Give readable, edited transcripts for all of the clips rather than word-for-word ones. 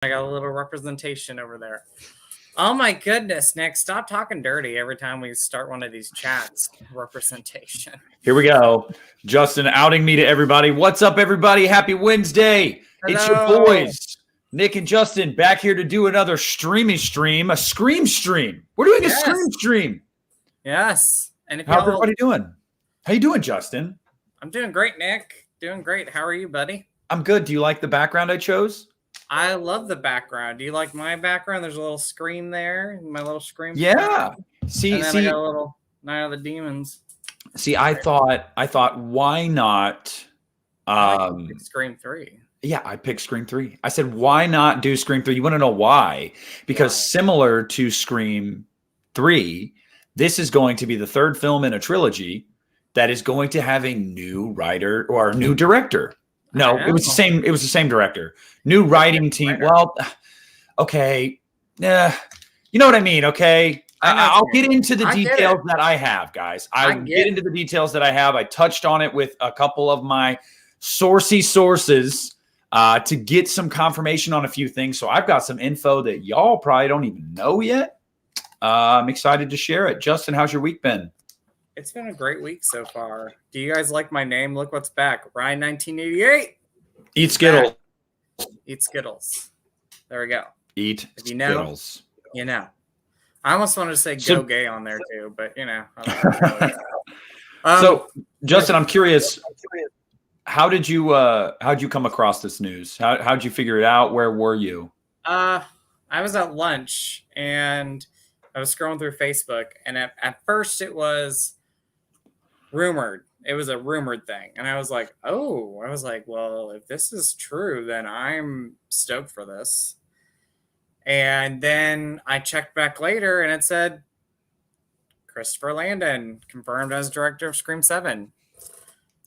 I got a little representation over there. Oh my goodness, Nick, stop talking dirty every time we start one of these chats. Representation. Here we go. Justin outing me to everybody. What's up, everybody? Happy Wednesday. Hello. It's your boys, Nick and Justin, back here to do another stream, a scream stream. We're doing a scream stream. Yes. And how's everybody doing? How you doing, Justin? I'm doing great, Nick. Doing great. How are you, buddy? I'm good. Do you like the background I chose? I love the background. Do you like my background? There's a little scream there. My little scream. Yeah. See, I got a little Night of the Demons. See, I thought, why not? Scream 3. Yeah, I picked Scream 3. I said, why not do Scream 3? You want to know why? Because similar to Scream 3, this is going to be the third film in a trilogy that is going to have a new writer or a new director. No, it was the same. It was the same director. New writing team. Well, okay. Yeah, you know what I mean. Okay. I'll get into the details that I have, guys. I'll get into the details that I have. I touched on it with a couple of my sources to get some confirmation on a few things. So I've got some info that y'all probably don't even know yet. I'm excited to share it. Justin, how's your week been? It's been a great week so far. Do you guys like my name? Look what's back. Ryan 1988. Eat Skittles. Eat Skittles. There we go. Eat Skittles. You know. I almost wanted to say go gay on there too, but you know. So, Justin, I'm curious. How'd you come across this news? How'd you figure it out? Where were you? I was at lunch and I was scrolling through Facebook, and at first it was rumored. It was a rumored thing. And I was like, well, if this is true, then I'm stoked for this. And then I checked back later and it said Christopher Landon confirmed as director of Scream 7.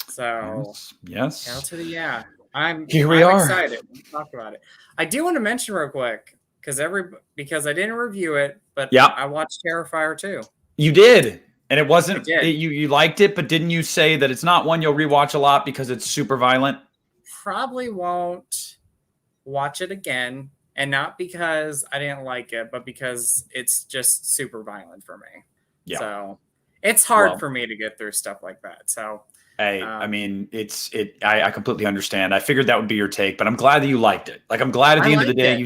So yes. Hell to the yeah. I'm excited to talk about it. I do want to mention real quick because I didn't review it, but I watched Terrifier 2. You did. And it wasn't you liked it, but didn't you say that it's not one you'll rewatch a lot because it's super violent? Probably won't watch it again, and not because I didn't like it, but because it's just super violent for me. Yeah. So it's hard for me to get through stuff like that. So hey, I mean, I completely understand. I figured that would be your take, but I'm glad that you liked it. Like, I'm glad at the end of the day, you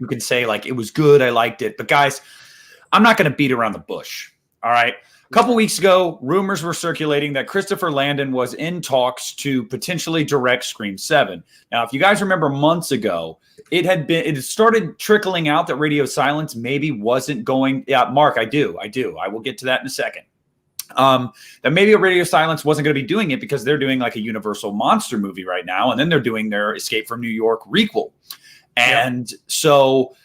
can say like, it was good. I liked it. But guys, I'm not going to beat around the bush. All right. A couple weeks ago, rumors were circulating that Christopher Landon was in talks to potentially direct Scream 7. Now, if you guys remember months ago, it had started trickling out that Radio Silence maybe wasn't going. Yeah, Mark, I do. I will get to that in a second. That maybe a Radio Silence wasn't going to be doing it because they're doing like a Universal monster movie right now. And then they're doing their Escape from New York requel. And so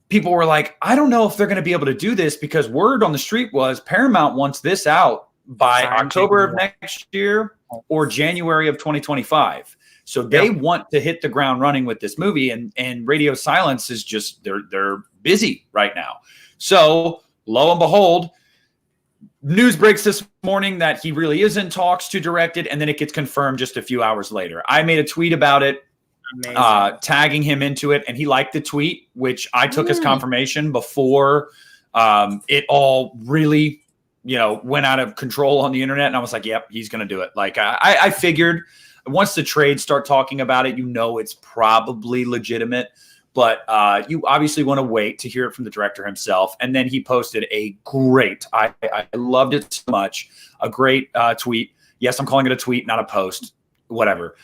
people were like, I don't know if they're going to be able to do this because word on the street was Paramount wants this out by October of next year or January of 2025. So they want to hit the ground running with this movie, and Radio Silence is just, they're busy right now. So lo and behold, news breaks this morning that he really is in talks to direct it, and then it gets confirmed just a few hours later. I made a tweet about it, tagging him into it, and he liked the tweet, which I took as confirmation before it all really, went out of control on the internet. And I was like, yep, he's going to do it. Like I figured once the trades start talking about it, it's probably legitimate. But you obviously want to wait to hear it from the director himself. And then he posted a great, I loved it so much, a great tweet. Yes, I'm calling it a tweet, not a post, whatever.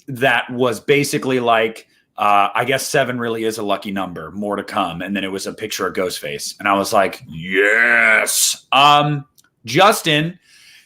That was basically like, I guess 7 really is a lucky number, more to come. And then it was a picture of Ghostface. And I was like, yes. Justin,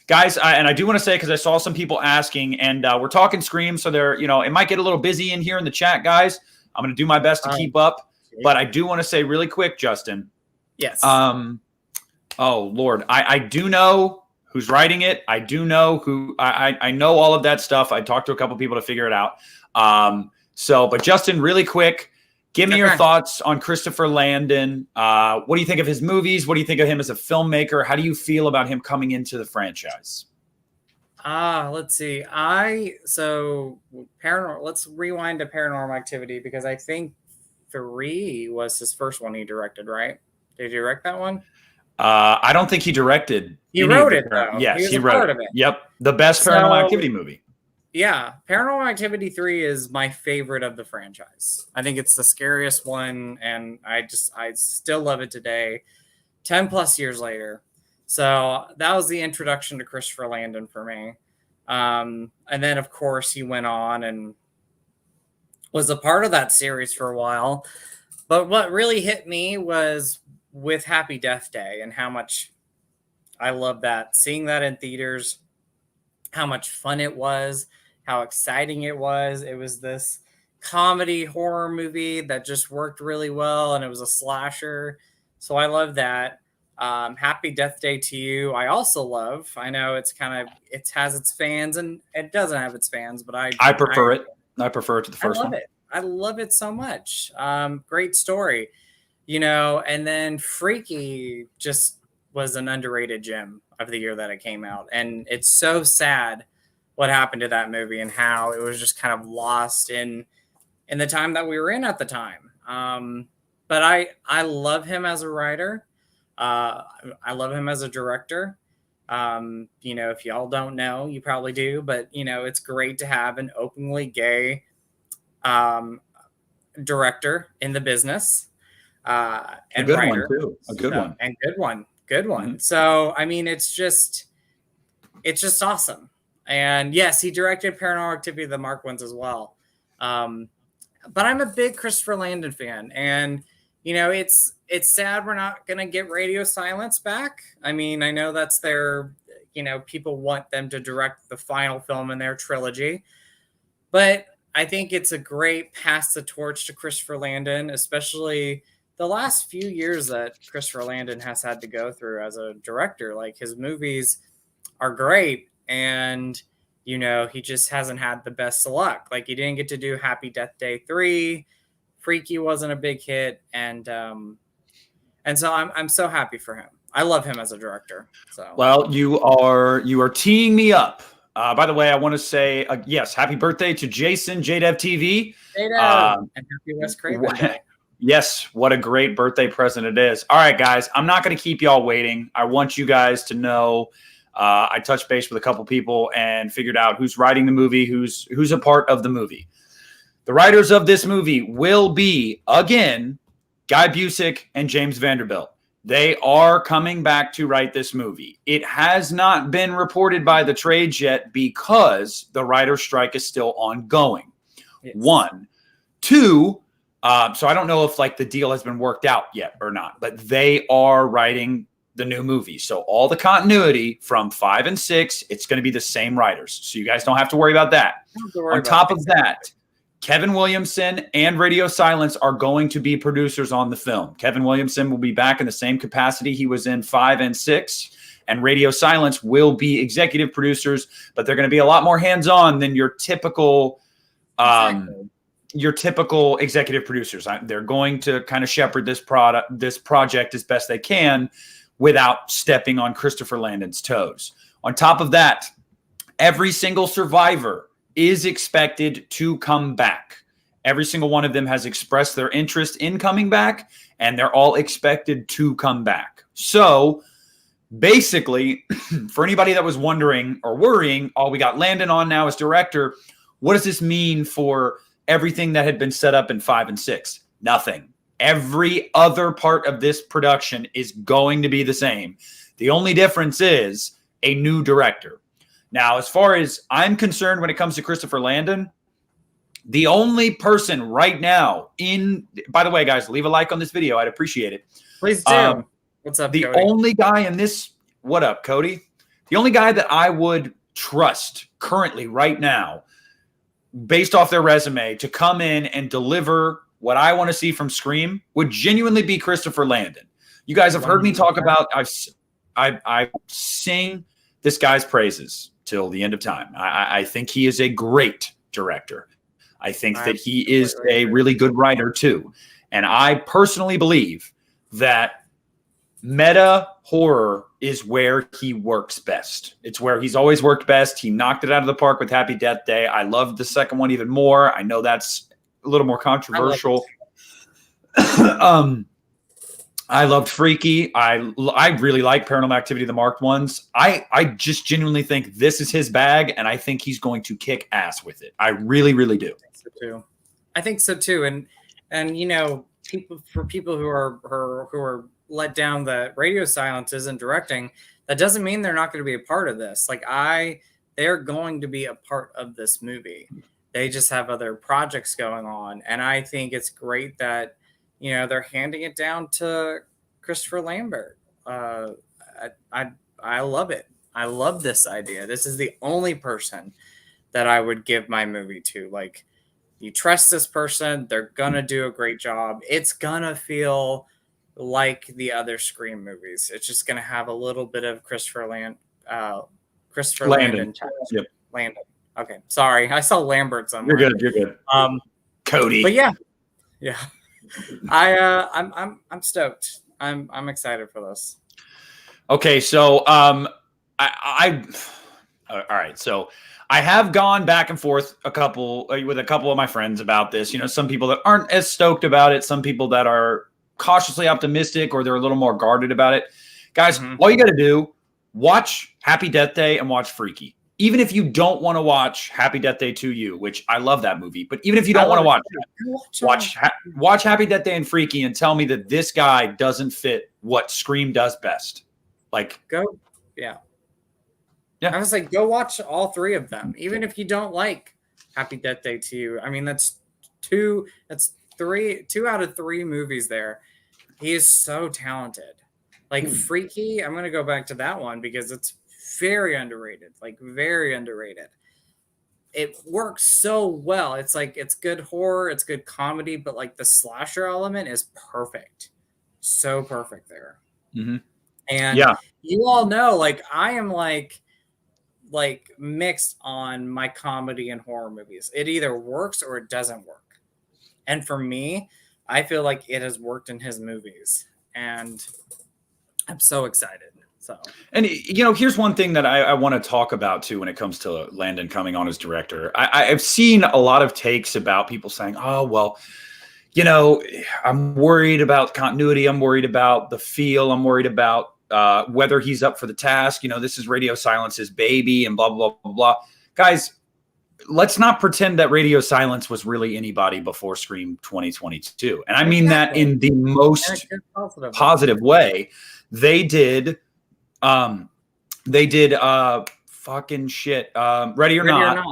guys, and I do want to say, because I saw some people asking, and we're talking Scream, so it might get a little busy in here in the chat, guys. I'm going to do my best to keep up, but I do want to say really quick, Justin. Yes. Oh Lord, I do know who's writing it. I do know who. I know all of that stuff. I talked to a couple people to figure it out. But Justin, really quick, give me your thoughts on Christopher Landon. What do you think of his movies? What do you think of him as a filmmaker? How do you feel about him coming into the franchise? Let's see. Let's rewind to Paranormal Activity, because I think 3 was his first one he directed, right? Did he direct that one? I don't think he directed. He wrote it, though. Yes, he wrote part of it. Yep. The best Paranormal Activity movie. Yeah. Paranormal Activity 3 is my favorite of the franchise. I think it's the scariest one, and I still love it today, 10 plus years later. So that was the introduction to Christopher Landon for me. And then, of course, he went on and was a part of that series for a while. But what really hit me was with Happy Death Day and how much I love that. Seeing that in theaters, how much fun it was, how exciting it was. It was this comedy horror movie that just worked really well, and it was a slasher. So I love that. Happy Death Day to You, I also love. I know it has its fans and it doesn't have its fans, but I prefer it. I prefer it to the first one. I love it so much. Great story, and then Freaky just was an underrated gem of the year that it came out. And it's so sad what happened to that movie and how it was just kind of lost in the time that we were in at the time. But I love him as a writer. I love him as a director. If y'all don't know, you probably do, but it's great to have an openly gay director in the business. And a good writer. One too. A good one. And good one. Mm-hmm. So I mean, it's just awesome. And yes, he directed Paranormal Activity, the Mark ones as well. But I'm a big Christopher Landon fan, and it's sad we're not going to get Radio Silence back. I mean, I know that's their, people want them to direct the final film in their trilogy, but I think it's a great pass the torch to Christopher Landon, especially the last few years that Christopher Landon has had to go through as a director. Like, his movies are great, and he just hasn't had the best of luck. Like, he didn't get to do Happy Death Day 3. Freaky wasn't a big hit, and so I'm so happy for him. I love him as a director. So, well, you are teeing me up. By the way, I want to say yes, happy birthday to Jason, JDev TV, and happy Wes Craven Day. Yes, what a great birthday present it is. All right, guys, I'm not going to keep y'all waiting. I want you guys to know I touched base with a couple people and figured out who's writing the movie, who's a part of the movie. The writers of this movie will be, again, Guy Busick and James Vanderbilt. They are coming back to write this movie. It has not been reported by the trades yet because the writer's strike is still ongoing. Yes. 1. 2, so I don't know if the deal has been worked out yet or not, but they are writing the new movie. So all the continuity from 5 and 6, it's going to be the same writers. So you guys don't have to worry about that. On top of that, Kevin Williamson and Radio Silence are going to be producers on the film. Kevin Williamson will be back in the same capacity he was in 5 and 6, and Radio Silence will be executive producers, but they're going to be a lot more hands-on than your typical executive producers. They're going to kind of shepherd this project as best they can without stepping on Christopher Landon's toes. On top of that, every single survivor is expected to come back. Every single one of them has expressed their interest in coming back, and they're all expected to come back. So basically, for anybody that was wondering or worrying, we got Landon on now as director. What does this mean for everything that had been set up in 5 and 6? Nothing. Every other part of this production is going to be the same. The only difference is a new director. Now, as far as I'm concerned, when it comes to Christopher Landon, the only person right now by the way, guys, leave a like on this video. I'd appreciate it. Please do. What's up, Cody? Only guy in this, what up, Cody? The only guy that I would trust currently right now, based off their resume, to come in and deliver what I want to see from Scream would genuinely be Christopher Landon. You guys have heard me talk about, I sing this guy's praises till the end of time. I think he is a great director. I think that he is a really good writer too. And I personally believe that meta horror is where he works best. It's where he's always worked best. He knocked it out of the park with Happy Death Day. I loved the second one even more. I know that's a little more controversial. I loved Freaky. I really like Paranormal Activity, the marked ones. I just genuinely think this is his bag, and I think he's going to kick ass with it. I really, really do. I think so too. And you know, people who are let down that Radio Silence isn't directing, that doesn't mean they're not going to be a part of this. Like they're going to be a part of this movie. They just have other projects going on, and I think it's great that, you know, they're handing it down to Christopher Lambert. I love it. I love this idea. This is the only person that I would give my movie to. Like, you trust this person, they're gonna do a great job. It's gonna feel like the other Scream movies. It's just gonna have a little bit of Landon. Yep. Landon. Okay, sorry, I saw Lambert somewhere. You're good. Cody. But yeah. I'm stoked. I'm excited for this. Okay, so all right, so I have gone back and forth with a couple of my friends about this. You know, some people that aren't as stoked about it, some people that are cautiously optimistic, or they're a little more guarded about it. Guys, all you got to do, watch Happy Death Day and watch Freaky. Even if you don't want to watch Happy Death Day to You, which I love that movie, but even if you don't want to watch it, watch Happy Death Day and Freaky and tell me that this guy doesn't fit what Scream does best. Like, yeah. I was like, go watch all three of them, even if you don't like Happy Death Day to You. I mean, that's two out of three movies there. He is so talented. Like Freaky, I'm going to go back to that one because it's very underrated, very underrated. It works so well. It's like, it's good horror, it's good comedy, but like the slasher element is perfect. So perfect there. And you all know, like, I am like mixed on my comedy and horror movies. It either works or it doesn't work. And for me, I feel like it has worked in his movies, and I'm so excited. So, and you know, here's one thing that I want to talk about too when it comes to Landon coming on as director. I've seen a lot of takes about people saying, "Oh, well, you know, I'm worried about continuity. I'm worried about the feel. I'm worried about whether he's up for the task. You know, this is Radio Silence's baby, and blah blah blah blah." Guys, let's not pretend that Radio Silence was really anybody before Scream 2022, and I mean that in the most positive way. They did fucking shit. Ready or Not.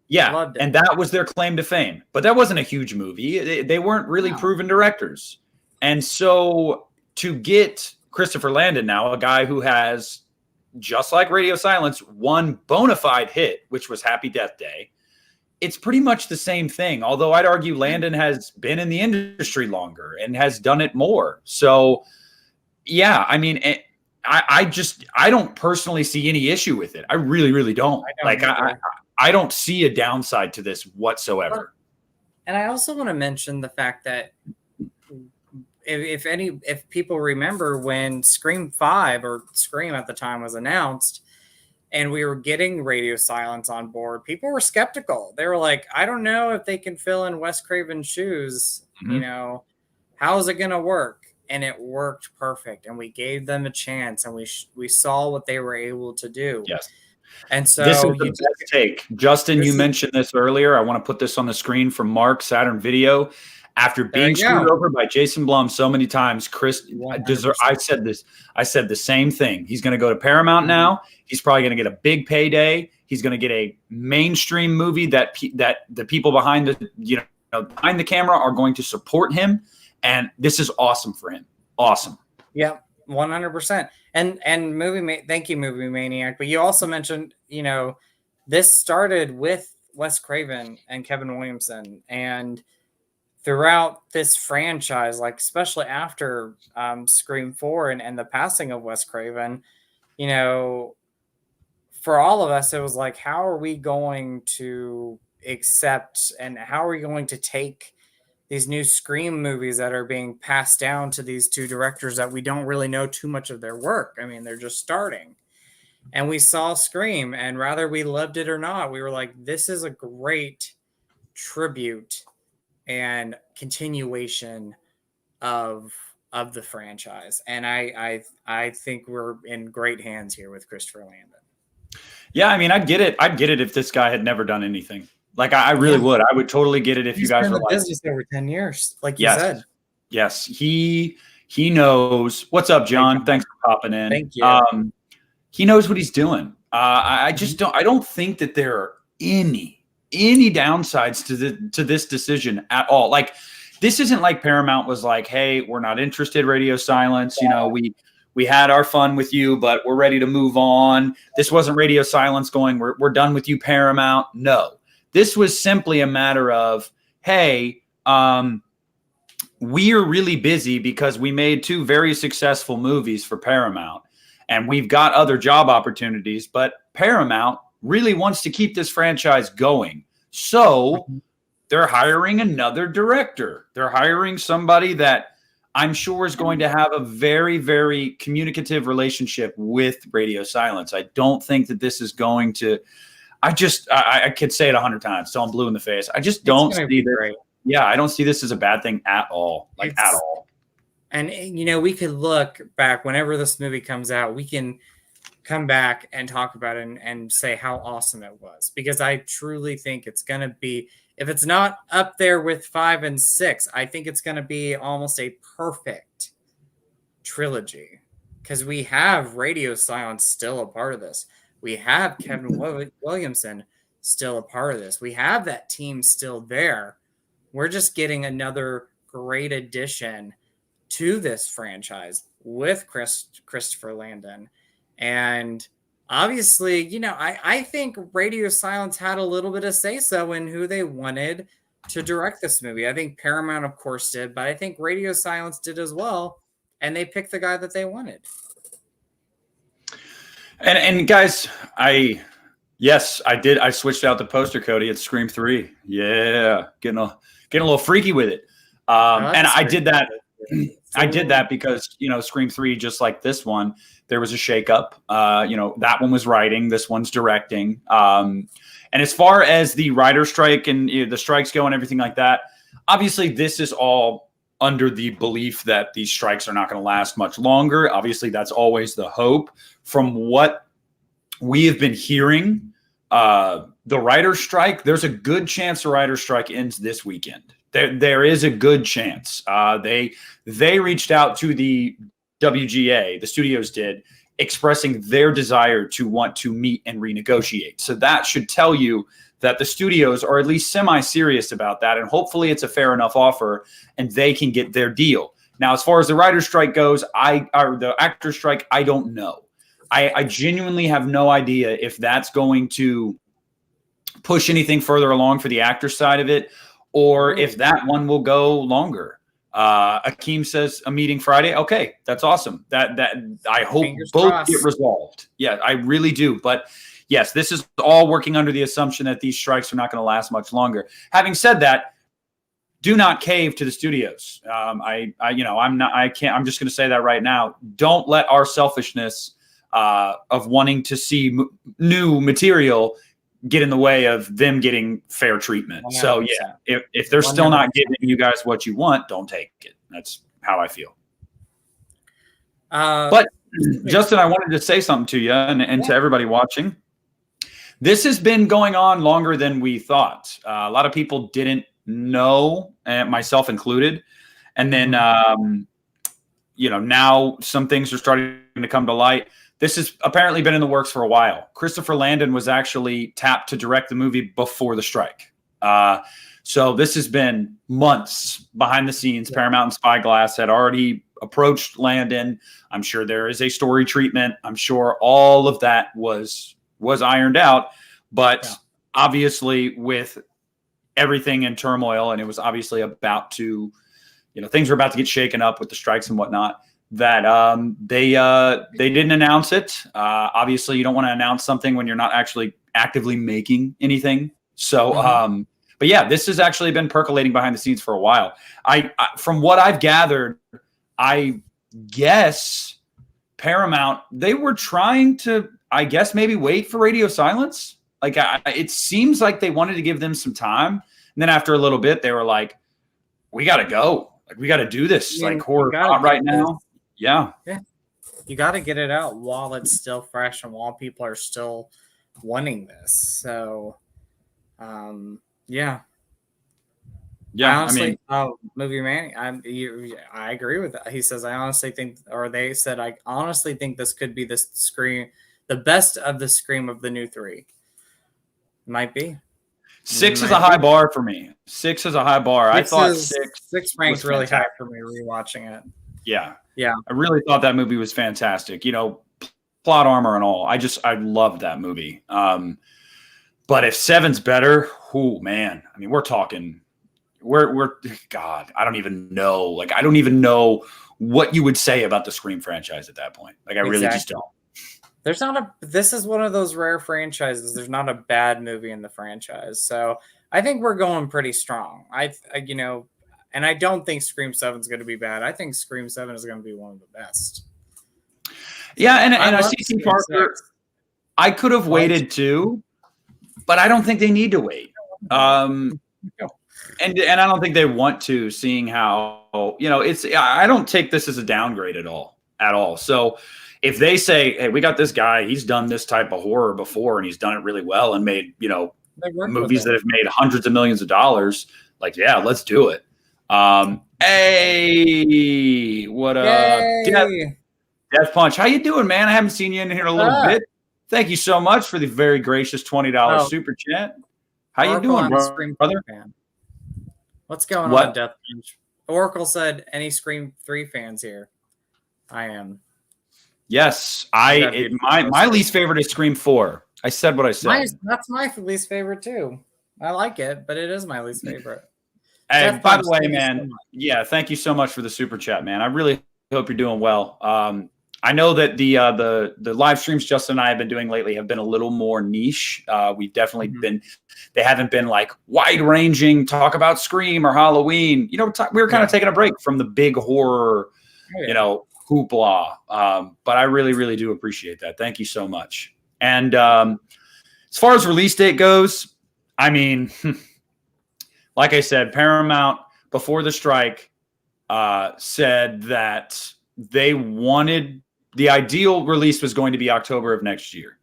Yeah. And that was their claim to fame, but that wasn't a huge movie. They weren't really proven directors. And so to get Christopher Landon now, a guy who has, just like Radio Silence, one bona fide hit, which was Happy Death Day, it's pretty much the same thing. Although I'd argue Landon has been in the industry longer and has done it more. So yeah, I mean, I don't personally see any issue with it. I really, really don't. I don't see a downside to this whatsoever. And I also want to mention the fact that if people remember when Scream 5 or Scream at the time was announced and we were getting Radio Silence on board, people were skeptical. They were like, I don't know if they can fill in Wes Craven's shoes. You know, how is it going to work? And it worked perfect, and we gave them a chance, and we saw what they were able to do. Yes. And so this is the best take. Justin, you mentioned this earlier. I want to put this on the screen from Mark Saturn Video. After being screwed over by Jason Blum so many times, Chris I said the same thing. He's going to go to Paramount now. He's probably going to get a big payday. He's going to get a mainstream movie that the people behind the camera are going to support him. And this is awesome for him. Awesome. Yeah, 100%. And thank you, Movie Maniac. But you also mentioned, you know, this started with Wes Craven and Kevin Williamson, and throughout this franchise, like especially after Scream 4 and the passing of Wes Craven, you know, for all of us, it was like, how are we going to accept and how are we going to take these new Scream movies that are being passed down to these two directors that we don't really know too much of their work? I mean, they're just starting. And we saw Scream, and whether we loved it or not, we were like, this is a great tribute and continuation of the franchise, and I think we're in great hands here with Christopher Landon. Yeah, I mean, I'd get it. I'd get it if this guy had never done anything. Like, I really would. I would totally get it if you guys were like, business over 10 years, like you said. Yes, he knows. What's up, John? Thanks for popping in. Thank you. He knows what he's doing. I just don't. I don't think that there are any downsides to this decision at all. Like, this isn't like Paramount was like, "Hey, we're not interested. Radio silence. You know, we had our fun with you, but we're ready to move on." This wasn't radio silence going, "We're done with you, Paramount." No, this was simply a matter of, "Hey, we are really busy because we made 2 very successful movies for Paramount, and we've got other job opportunities, but Paramount really wants to keep this franchise going. So they're hiring another director. They're hiring somebody that I'm sure is going to have a very, very communicative relationship with radio silence." I don't think that this is going to, I could say it 100 times till I'm blue in the face. I just don't see this. Yeah, I don't see this as a bad thing at all. At all. And, you know, we could look back whenever this movie comes out, we can come back and talk about it and say how awesome it was. Because I truly think it's going to be, if it's not up there with 5 and 6, I think it's going to be almost a perfect trilogy. Because we have radio silence still a part of this. We have Kevin Williamson still a part of this. We have that team still there. We're just getting another great addition to this franchise with Christopher Landon. And obviously, you know, I think Radio Silence had a little bit of say-so in who they wanted to direct this movie. I think Paramount, of course, did, but I think Radio Silence did as well. And they picked the guy that they wanted. And guys, yes, I did. I switched out the poster, Cody. It's Scream 3. Yeah, getting a little freaky with it. And I did that. I did that because, you know, Scream 3, just like this one, there was a shakeup. You know, that one was writing, this one's directing. And as far as the writer strike and the strikes go and everything like that, obviously this is all under the belief that these strikes are not going to last much longer. Obviously, that's always the hope. From what we have been hearing, the writer's strike, there's a good chance the writer's strike ends this weekend. There is a good chance. They reached out to the WGA, the studios did, expressing their desire to want to meet and renegotiate. So that should tell you that the studios are at least semi-serious about that, and hopefully it's a fair enough offer and they can get their deal. Now, as far as the writer's strike goes, or the actor's strike, I don't know. I genuinely have no idea if that's going to push anything further along for the actor's side of it, or if that one will go longer. Akeem says a meeting Friday. Okay, that's awesome. That I hope both get resolved. Yeah, I really do. But yes, this is all working under the assumption that these strikes are not going to last much longer. Having said that, do not cave to the studios. I'm just going to say that right now. Don't let our selfishness of wanting to see new material get in the way of them getting fair treatment. 100%. So yeah, if they're still 100%. Not giving you guys what you want, don't take it. That's how I feel. But Justin, I wanted to say something to you and to everybody watching. This has been going on longer than we thought. A lot of people didn't know, myself included. And then, now some things are starting to come to light. This has apparently been in the works for a while. Christopher Landon was actually tapped to direct the movie before the strike. So this has been months behind the scenes. Yeah. Paramount and Spyglass had already approached Landon. I'm sure there is a story treatment. I'm sure all of that was ironed out. But obviously with everything in turmoil, and it was obviously about to, things were about to get shaken up with the strikes and whatnot, that they didn't announce it. Obviously, you don't want to announce something when you're not actually actively making anything. So, but yeah, this has actually been percolating behind the scenes for a while. I from what I've gathered, I guess Paramount, they were trying to, maybe wait for Radio Silence. Like, it seems like they wanted to give them some time. And then after a little bit, they were like, we got to go. Like, we got to do this. Like, horror right now. Yeah. Yeah. You got to get it out while it's still fresh and while people are still wanting this. So, yeah. Yeah, honestly, Movie Man, I agree with that. He says, I honestly think, or they said, I honestly think this could be the best of the Scream of the new 3. Might be. 6 is a high bar for me. 6 is a high bar. I thought 6 ranks really high for me rewatching it. Yeah. Yeah. I really thought that movie was fantastic. Plot armor and all. I loved that movie. But if 7's better, man. I mean, we're talking. God, I don't even know. Like, I don't even know what you would say about the Scream franchise at that point. Like, I really just don't. This is one of those rare franchises. There's not a bad movie in the franchise. So I think we're going pretty strong. And I don't think Scream 7 is going to be bad. I think Scream 7 is going to be one of the best. Yeah. And I see C. Parker. I could have waited too, but I don't think they need to wait. And I don't think they want to, seeing how, I don't take this as a downgrade at all. So if they say, hey, we got this guy, he's done this type of horror before and he's done it really well and made, movies that have made hundreds of millions of dollars, like, yeah, let's do it. Hey, what up? Death Punch. How you doing, man? I haven't seen you in here in a little bit. Thank you so much for the very gracious $20 super chat. How you doing, brother? What's going on, Death Punch? Oracle said, any Scream 3 fans here? I am. Yes, my least favorite is Scream 4. I said what I said. That's my least favorite too. I like it, but it is my least favorite. And by the way, man, thank you so much for the super chat, man. I really hope you're doing well. I know that the live streams Justin and I have been doing lately have been a little more niche. We've definitely they haven't been like wide ranging, talk about Scream or Halloween. We were kind of taking a break from the big horror, hoopla. But I really, really do appreciate that. Thank you so much. And as far as release date goes, I mean, like I said, Paramount before the strike said that they wanted the ideal release was going to be October of next year.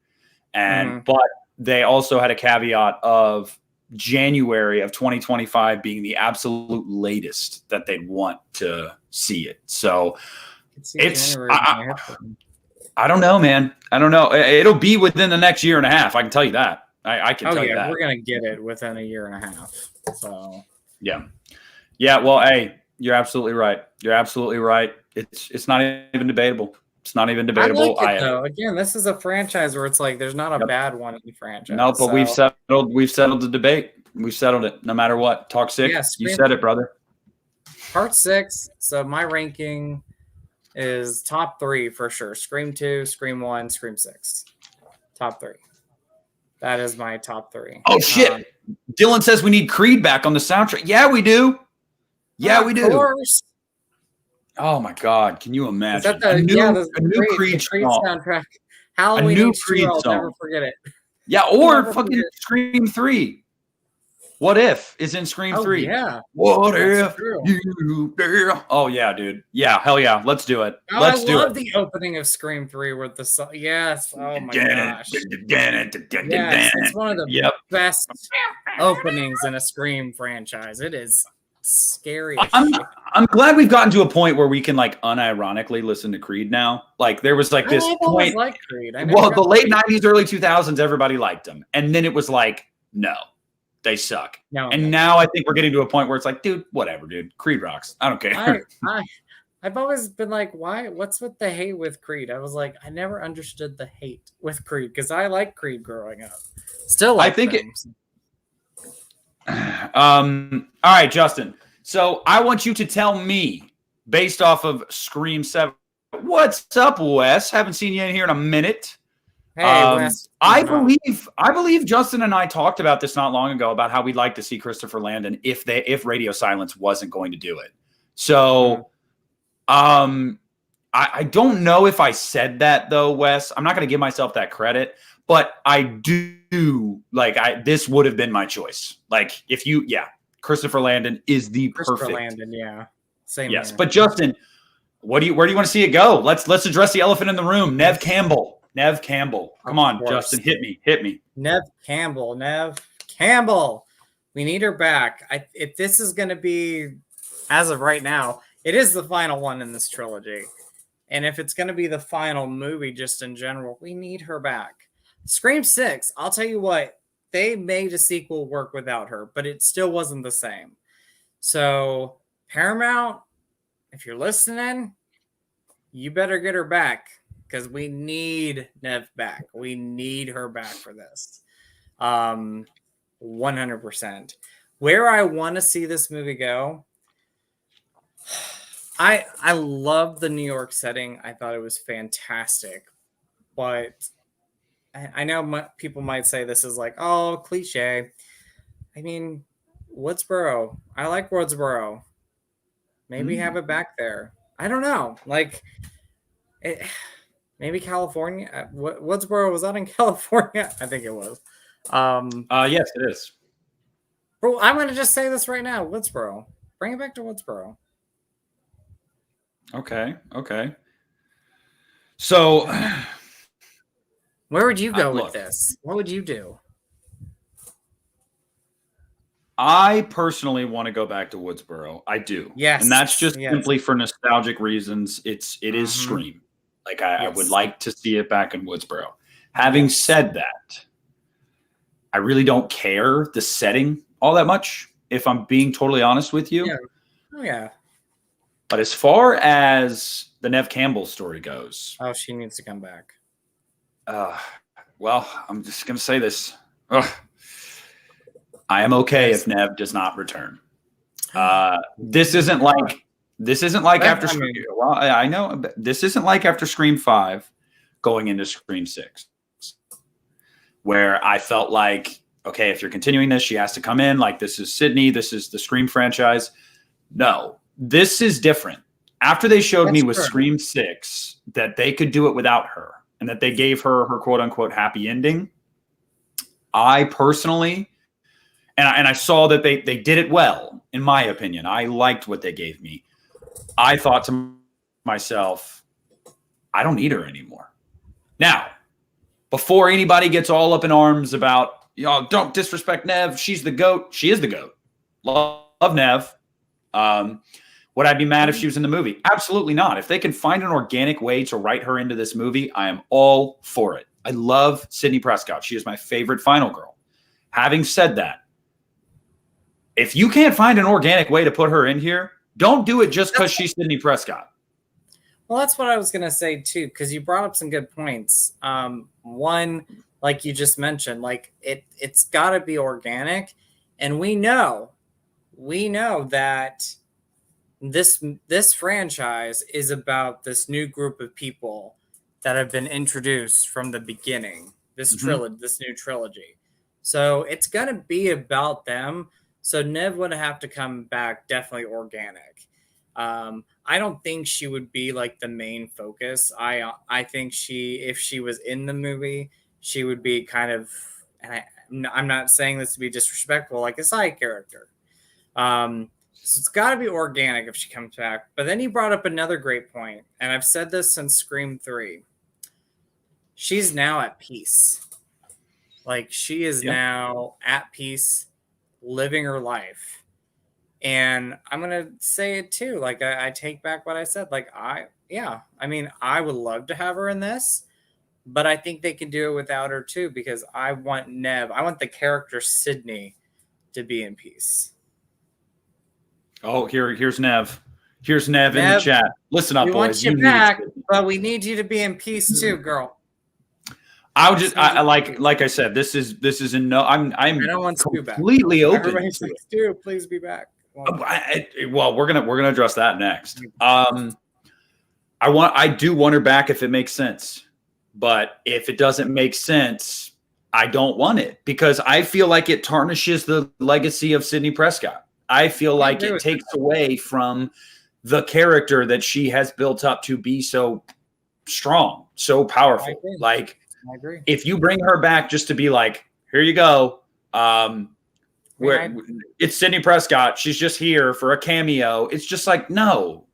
And but they also had a caveat of January of 2025 being the absolute latest that they'd want to see it. So it's I don't know, man. I don't know. It'll be within the next year and a half. I can tell you that. I can tell you that. We're gonna get it within a year and a half. So yeah. Well, hey, you're absolutely right. You're absolutely right. It's not even debatable. It's not even debatable. I like it, though. Again, this is a franchise where it's like there's not a bad one in the franchise. No, but we've settled the debate. We've settled it. No matter what. Talk sick. Yeah, you said it, brother. Part 6. So my ranking is top 3 for sure. Scream 2, Scream 1, Scream 6. Top 3. That is my top 3. Oh shit! Dylan says we need Creed back on the soundtrack. Yeah, we do. Yeah, we do. Of course. Oh my God! Can you imagine a new Creed soundtrack? Halloween a new Creed song. I'll never forget it. Yeah, or fucking Scream 3. What if is in Scream 3? Yeah. What if you dare? Oh yeah, dude. Yeah, hell yeah. Let's do it. I love the opening of Scream 3 with the song. Yes. Oh my gosh. Yes, it's one of the best openings in a Scream franchise. It is scary. I'm glad we've gotten to a point where we can like unironically listen to Creed now. Like there was like this point. Like Creed. The late 90s, early 2000s, everybody liked them, and then it was like, no, they suck. Now I think we're getting to a point where it's like, dude, whatever, dude. Creed rocks. I don't care. I've always been like, why? What's with the hate with Creed? I was like, I never understood the hate with Creed because I liked Creed growing up. Still, like I think all right, Justin. So I want you to tell me, based off of Scream 7, what's up, Wes? Haven't seen you in here in a minute. Hey, Wes. I believe Justin and I talked about this not long ago about how we'd like to see Christopher Landon if Radio Silence wasn't going to do it. So, I don't know if I said that though, Wes. I'm not going to give myself that credit, but I do this would have been my choice. Like if you, Christopher Landon is the perfect. Landon, yeah. Same Yes, here. but Justin, where do you want to see it go? Let's address the elephant in the room. Nev Campbell. Come on, Justin, hit me. Nev Campbell. We need her back. If this is going to be, as of right now, it is the final one in this trilogy. And if it's going to be the final movie just in general, we need her back. Scream 6, I'll tell you what, they made a sequel work without her, but it still wasn't the same. So, Paramount, if you're listening, you better get her back because we need Nev back. We need her back for this. 100%. Where I want to see this movie go, I love the New York setting. I thought it was fantastic. But I know people might say this is like, oh, cliche. I mean, Woodsboro. I like Woodsboro. Maybe have it back there. I don't know. Like, maybe California. Woodsboro, was that in California? I think it was. Yes, it is. Bro, I'm going to just say this right now. Woodsboro. Bring it back to Woodsboro. Okay. So, where would you go with this? What would you do? I personally want to go back to Woodsboro. I do. Yes. And that's just simply for nostalgic reasons. It is Scream. Like I would like to see it back in Woodsboro. Having said that, I really don't care the setting all that much, if I'm being totally honest with you. Yeah. Oh, yeah. But as far as the Nev Campbell story goes. Oh, she needs to come back. Well, I'm just going to say this. I am okay if Nev does not return. This isn't like after Scream. Well, I know this isn't like after Scream 5 going into Scream 6, where I felt like, okay, if you're continuing this, she has to come in. Like, this is Sydney. This is the Scream franchise. No, this is different. After they showed me with Scream 6 that they could do it without her and that they gave her quote unquote happy ending, I personally, and I saw that they did it well, in my opinion. I liked what they gave me. I thought to myself, I don't need her anymore. Now, before anybody gets all up in arms about, don't disrespect Nev, she's the GOAT. She is the GOAT. Love Nev. Would I be mad if she was in the movie? Absolutely not. If they can find an organic way to write her into this movie, I am all for it. I love Sidney Prescott. She is my favorite final girl. Having said that, if you can't find an organic way to put her in here, don't do it just because she's Sidney Prescott. Well, that's what I was going to say, too, because you brought up some good points. One, like you just mentioned, like it's got to be organic. And we know that this franchise is about this new group of people that have been introduced from the beginning, this new trilogy. So it's going to be about them. So Nev would have to come back definitely organic. I don't think she would be like the main focus. I think if she was in the movie, she would be kind of, and I'm not saying this to be disrespectful, like a side character. So it's got to be organic if she comes back. But then you brought up another great point, and I've said this since Scream 3. She's now at peace. Like, she is now at peace, living her life. And I'm going to say it too. Like, I take back what I said. Like, I would love to have her in this, but I think they can do it without her too, because I want the character Sydney to be in peace. Oh, here's Nev. Here's Nev in the chat. Listen up, boys. We want you back, but we need you to be in peace too, girl. I like I said, this is I'm completely open. Everybody's like, Stu, please be back. Well, we're gonna address that next. I do want her back if it makes sense, but if it doesn't make sense, I don't want it, because I feel like it tarnishes the legacy of Sidney Prescott. I feel like it takes away from the character that she has built up to be so strong, so powerful. Like, I agree. If you bring her back just to be like, here you go, where it's Sidney Prescott. She's just here for a cameo. It's just like, no.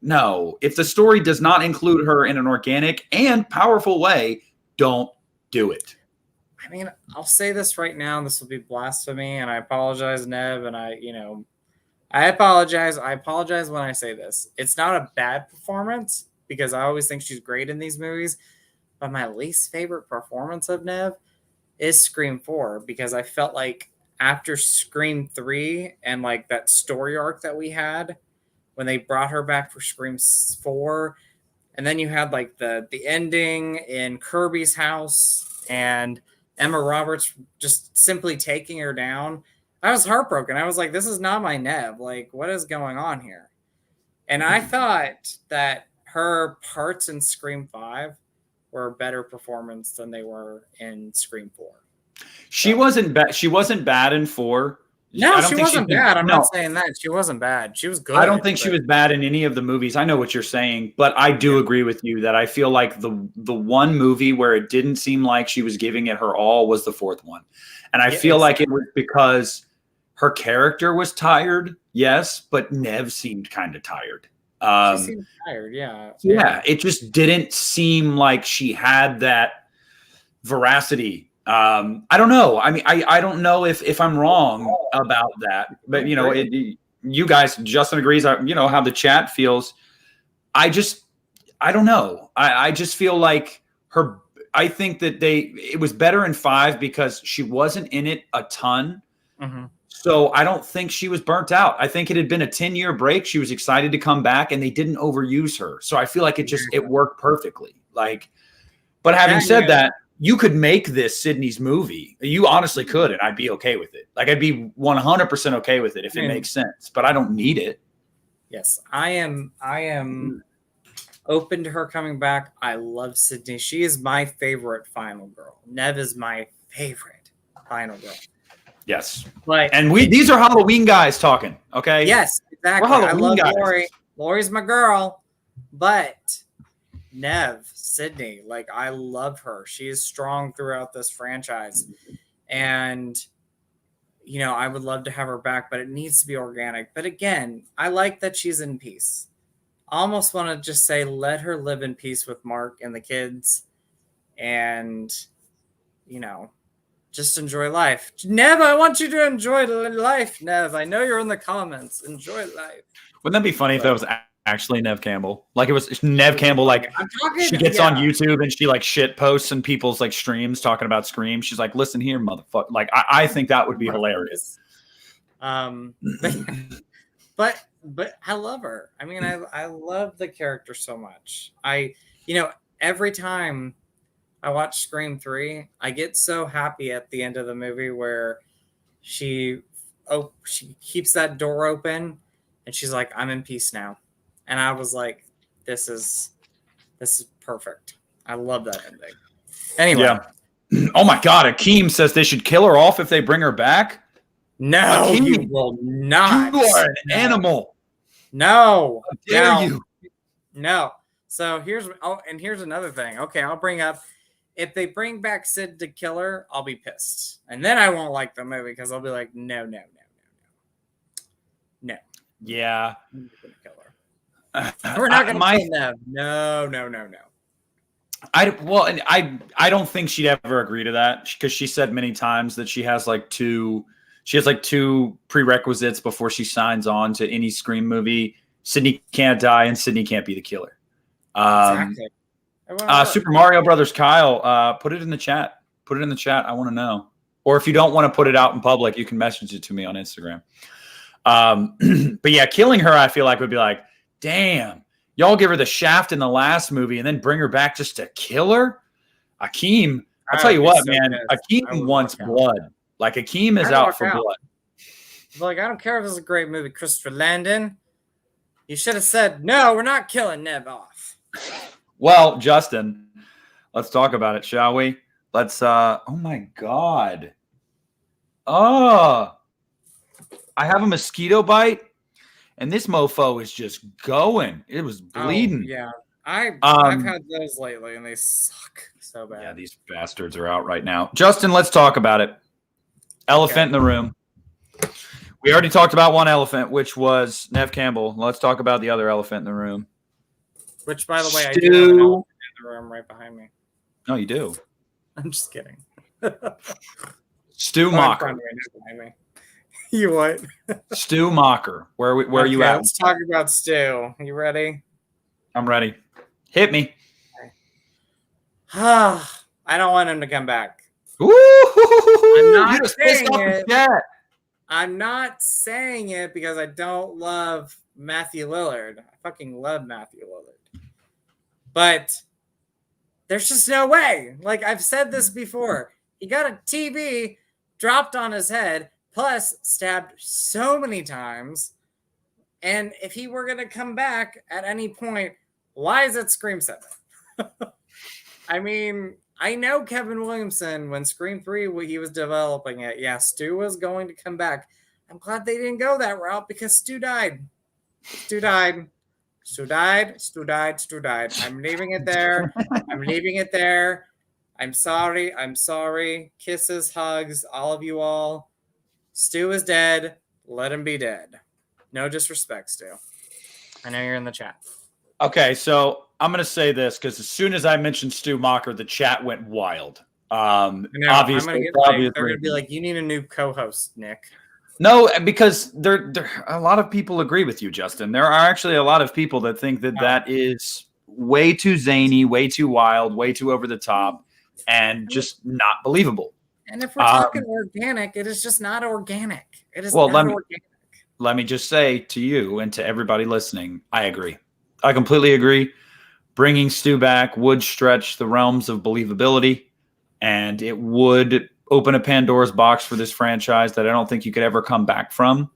If the story does not include her in an organic and powerful way, don't do it. I mean, I'll say this right now, and this will be blasphemy, and I apologize, Nev, and I apologize. I apologize when I say this. It's not a bad performance because I always think she's great in these movies, but my least favorite performance of Nev is Scream 4 because I felt like after Scream 3 and like that story arc that we had when they brought her back for Scream 4, and then you had like the ending in Kirby's house and Emma Roberts just simply taking her down. I was heartbroken. I was like, this is not my Nev. Like, what is going on here? And I thought that her parts in Scream 5 were a better performance than they were in Scream 4. She wasn't bad. She wasn't bad in 4. No, she wasn't bad. I'm not saying that. She wasn't bad. She was good. I don't think she was bad in any of the movies. I know what you're saying, but I do agree with you that I feel like the one movie where it didn't seem like she was giving it her all was the 4th one. And I feel like it was because her character was tired, yes, but Nev seemed kind of tired. She seemed tired, yeah. Yeah, it just didn't seem like she had that veracity. I don't know. I mean, I don't know if I'm wrong about that, but you guys, Justin agrees. How the chat feels. I don't know. I just feel like her. I think that it was better in 5 because she wasn't in it a ton. Mm-hmm. So I don't think she was burnt out. I think it had been a 10-year break. She was excited to come back, and they didn't overuse her. So I feel like it worked perfectly. Like, but having said that. You could make this Sydney's movie. You honestly could, and I'd be okay with it. Like, I'd be 100% okay with it if it makes sense, but I don't need it. Yes, I am open to her coming back. I love Sydney. She is my favorite final girl. Nev is my favorite final girl. Yes. And these are Halloween guys talking, okay? Yes, exactly. I love Lori. Lori's my girl, but Nev, Sydney, like I love her. She is strong throughout this franchise. And, I would love to have her back, but it needs to be organic. But again, I like that she's in peace. I almost want to just say, let her live in peace with Mark and the kids and, just enjoy life. Nev, I want you to enjoy life, Nev. I know you're in the comments. Enjoy life. Wouldn't that be funny if that was actually Nev Campbell? Like, it was Nev Campbell, like she gets on YouTube and she like shit posts and people's like streams talking about Scream. She's like, listen here, motherfucker. Like, I think that would be hilarious. But I love her. I mean, I love the character so much. Every time I watch Scream 3, I get so happy at the end of the movie where she keeps that door open and she's like, I'm in peace now. And I was like, this is perfect. I love that ending. Anyway. Yeah. Oh my God. Akeem says they should kill her off if they bring her back. No, Akeem, you will not. You are an animal. No. How dare you? No. So here's another thing. Okay, I'll bring up, if they bring back Sid to kill her, I'll be pissed. And then I won't like the movie because I'll be like, no. Yeah. We're gonna kill her. We're not going to kill them. No. I don't think she'd ever agree to that because she said many times that she has like two prerequisites before she signs on to any Scream movie. Sydney can't die and Sydney can't be the killer. Exactly. Super Mario Brothers Kyle, put it in the chat. Put it in the chat. I want to know. Or if you don't want to put it out in public, you can message it to me on Instagram. But yeah, killing her, I feel like would be like, damn, y'all give her the shaft in the last movie and then bring her back just to kill her? Akeem, I'll tell you what, man. Akeem wants blood. Like, Akeem is out for blood. Like, I don't care if this is a great movie, Christopher Landon. You should have said, no, we're not killing Nev off. Well, Justin, let's talk about it, shall we? Let's, oh my God. Oh, I have a mosquito bite. And this mofo is just going. It was bleeding. Oh, yeah. I've had those lately, and they suck so bad. Yeah, these bastards are out right now. Justin, let's talk about it. Elephant in the room. We already talked about one elephant, which was Nev Campbell. Let's talk about the other elephant in the room. Which, by the way, I do have an elephant in the room right behind me. No, you do. I'm just kidding. Stu Macher. You what? Stu Macher. Where are you at? Let's talk about Stu. You ready? I'm ready. Hit me. I don't want him to come back. Ooh, I'm not saying it. I'm not saying it because I don't love Matthew Lillard. I fucking love Matthew Lillard. But there's just no way. Like, I've said this before. He got a TV dropped on his head, plus stabbed so many times. And if he were going to come back at any point, why is it Scream 7? I mean, I know Kevin Williamson, when Scream 3, he was developing it. Yeah, Stu was going to come back. I'm glad they didn't go that route because Stu died. Stu died. Stu died. Stu died. Stu died. I'm leaving it there. I'm leaving it there. I'm sorry. I'm sorry. Kisses, hugs, all of you all. Stu is dead. Let him be dead. No disrespect, Stu. I know you're in the chat. Okay, so I'm going to say this because as soon as I mentioned Stu Macher, the chat went wild. Obviously, they're going to be like, you need a new co-host, Nick. No, because there a lot of people agree with you, Justin. There are actually a lot of people that think that that is way too zany, way too wild, way too over the top, and just not believable. And if we're talking organic, it is just not organic. It is not organic. Let me just say to you and to everybody listening, I agree. I completely agree. Bringing Stu back would stretch the realms of believability, and it would open a Pandora's box for this franchise that I don't think you could ever come back from.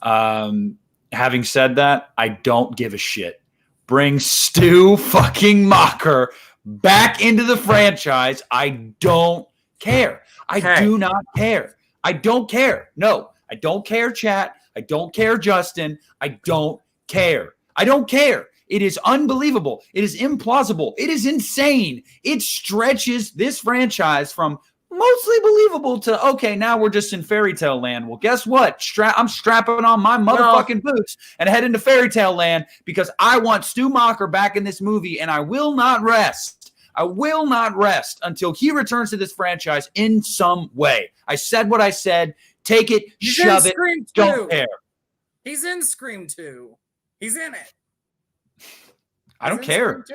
Having said that, I don't give a shit. Bring Stu fucking Macher back into the franchise. I don't care. I do not care. I don't care. No, I don't care, chat. I don't care, Justin. I don't care. I don't care. It is unbelievable. It is implausible. It is insane. It stretches this franchise from mostly believable to, okay, now we're just in fairy tale land. Well, guess what? I'm strapping on my motherfucking boots and heading to fairy tale land because I want Stu Macher back in this movie, and I will not rest. I will not rest until he returns to this franchise in some way. I said what I said. Take it, shove it, don't care. He's in Scream 2. He's in it. I don't care.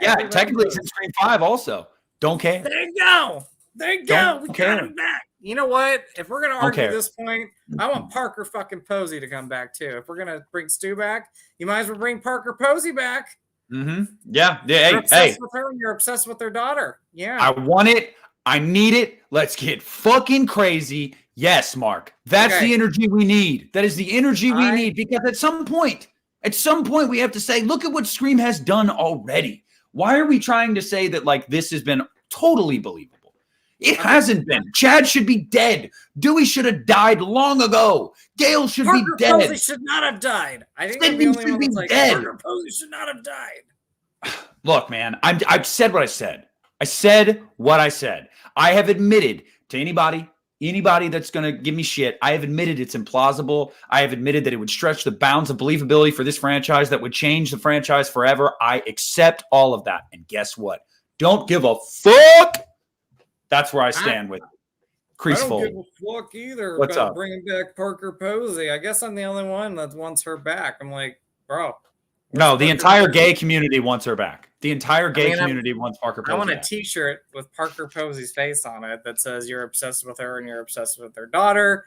Yeah, technically it's in Scream 5 also. Don't care. There you go. There you go. We got him back. You know what? If we're going to argue this point, I want Parker fucking Posey to come back too. If we're going to bring Stu back, you might as well bring Parker Posey back. Mm-hmm. Yeah. Yeah. You're obsessed with her and you're obsessed with their daughter. Yeah. I want it. I need it. Let's get fucking crazy. Yes, Mark. That's the energy we need. That is the energy we need because at some point we have to say, look at what Scream has done already. Why are we trying to say that like this has been totally believable? It hasn't been. Chad should be dead. Dewey should have died long ago. Gale should be dead. Parker Posey should not have died. I think Sidney should be dead. Parker Posey should not have died. Look, man, I've said what I said. I said what I said. I have admitted to anybody that's going to give me shit, I have admitted it's implausible. I have admitted that it would stretch the bounds of believability for this franchise that would change the franchise forever. I accept all of that. And guess what? Don't give a fuck. That's where I stand with Creasefold. I don't give a fuck either What's about up? Bringing back Parker Posey. I guess I'm the only one that wants her back. I'm like, bro. No, the entire gay community wants her back. The entire gay community wants Parker Posey. I want a T-shirt with Parker Posey's face on it that says "You're obsessed with her and you're obsessed with her daughter."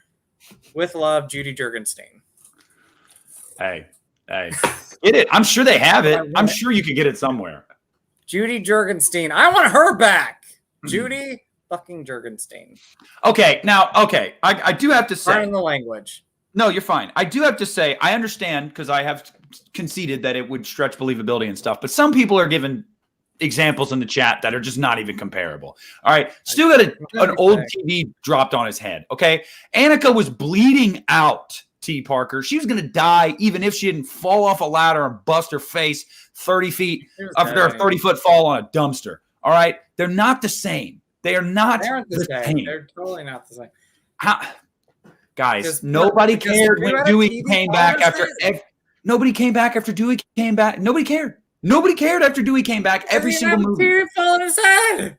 With love, Judy Jurgenstein. Hey, get it? I'm sure they have it. I'm sure you could get it somewhere. Judy Jurgenstein. I want her back. Judy fucking Jurgenstein. Okay, now, I do have to say. Pardon the language. No, you're fine. I do have to say, I understand because I have conceded that it would stretch believability and stuff, but some people are given examples in the chat that are just not even comparable. All right. Stu got an old TV dropped on his head. Okay. Annika was bleeding out, T. Parker. She was going to die even if she didn't fall off a ladder and bust her face 30 feet after a 30-foot fall on a dumpster. All right. They're not the same. They are not the same. They're totally not the same. Guys, nobody cared when Dewey came back after. Nobody came back after Dewey came back. Nobody cared. Nobody cared after Dewey came back. Every single movie. Fall on his head.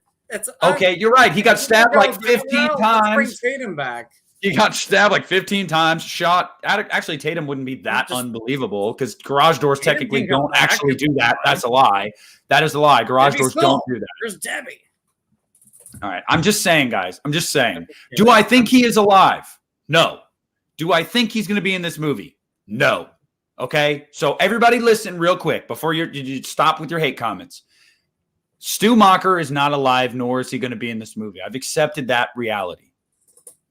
Okay, you're right. He got stabbed like 15 times. Bring Tatum back. He got stabbed like 15 times. Shot. Actually, Tatum wouldn't be that unbelievable because garage doors technically don't actually do that. That's a lie. That is a lie. Garage doors don't do that. There's Debbie. All right. I'm just saying, guys. I'm just saying. Do I think he is alive? No. Do I think he's going to be in this movie? No. Okay. So everybody listen real quick before you stop with your hate comments. Stu Macher is not alive, nor is he going to be in this movie. I've accepted that reality.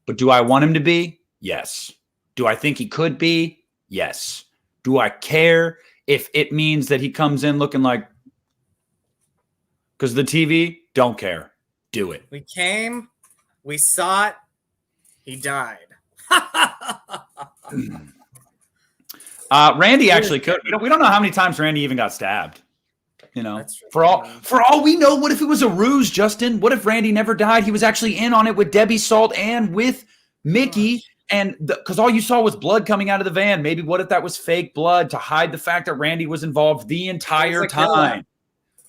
But do I want him to be? Yes. Do I think he could be? Yes. Do I care if it means that he comes in looking like, because the TV? Don't care. Do it. We came, we saw it, he died. Randy actually could. We don't know how many times Randy even got stabbed. You know, for all we know, what if it was a ruse, Justin? What if Randy never died? He was actually in on it with Debbie Salt and with Mickey, and because all you saw was blood coming out of the van. Maybe what if that was fake blood to hide the fact that Randy was involved the entire time?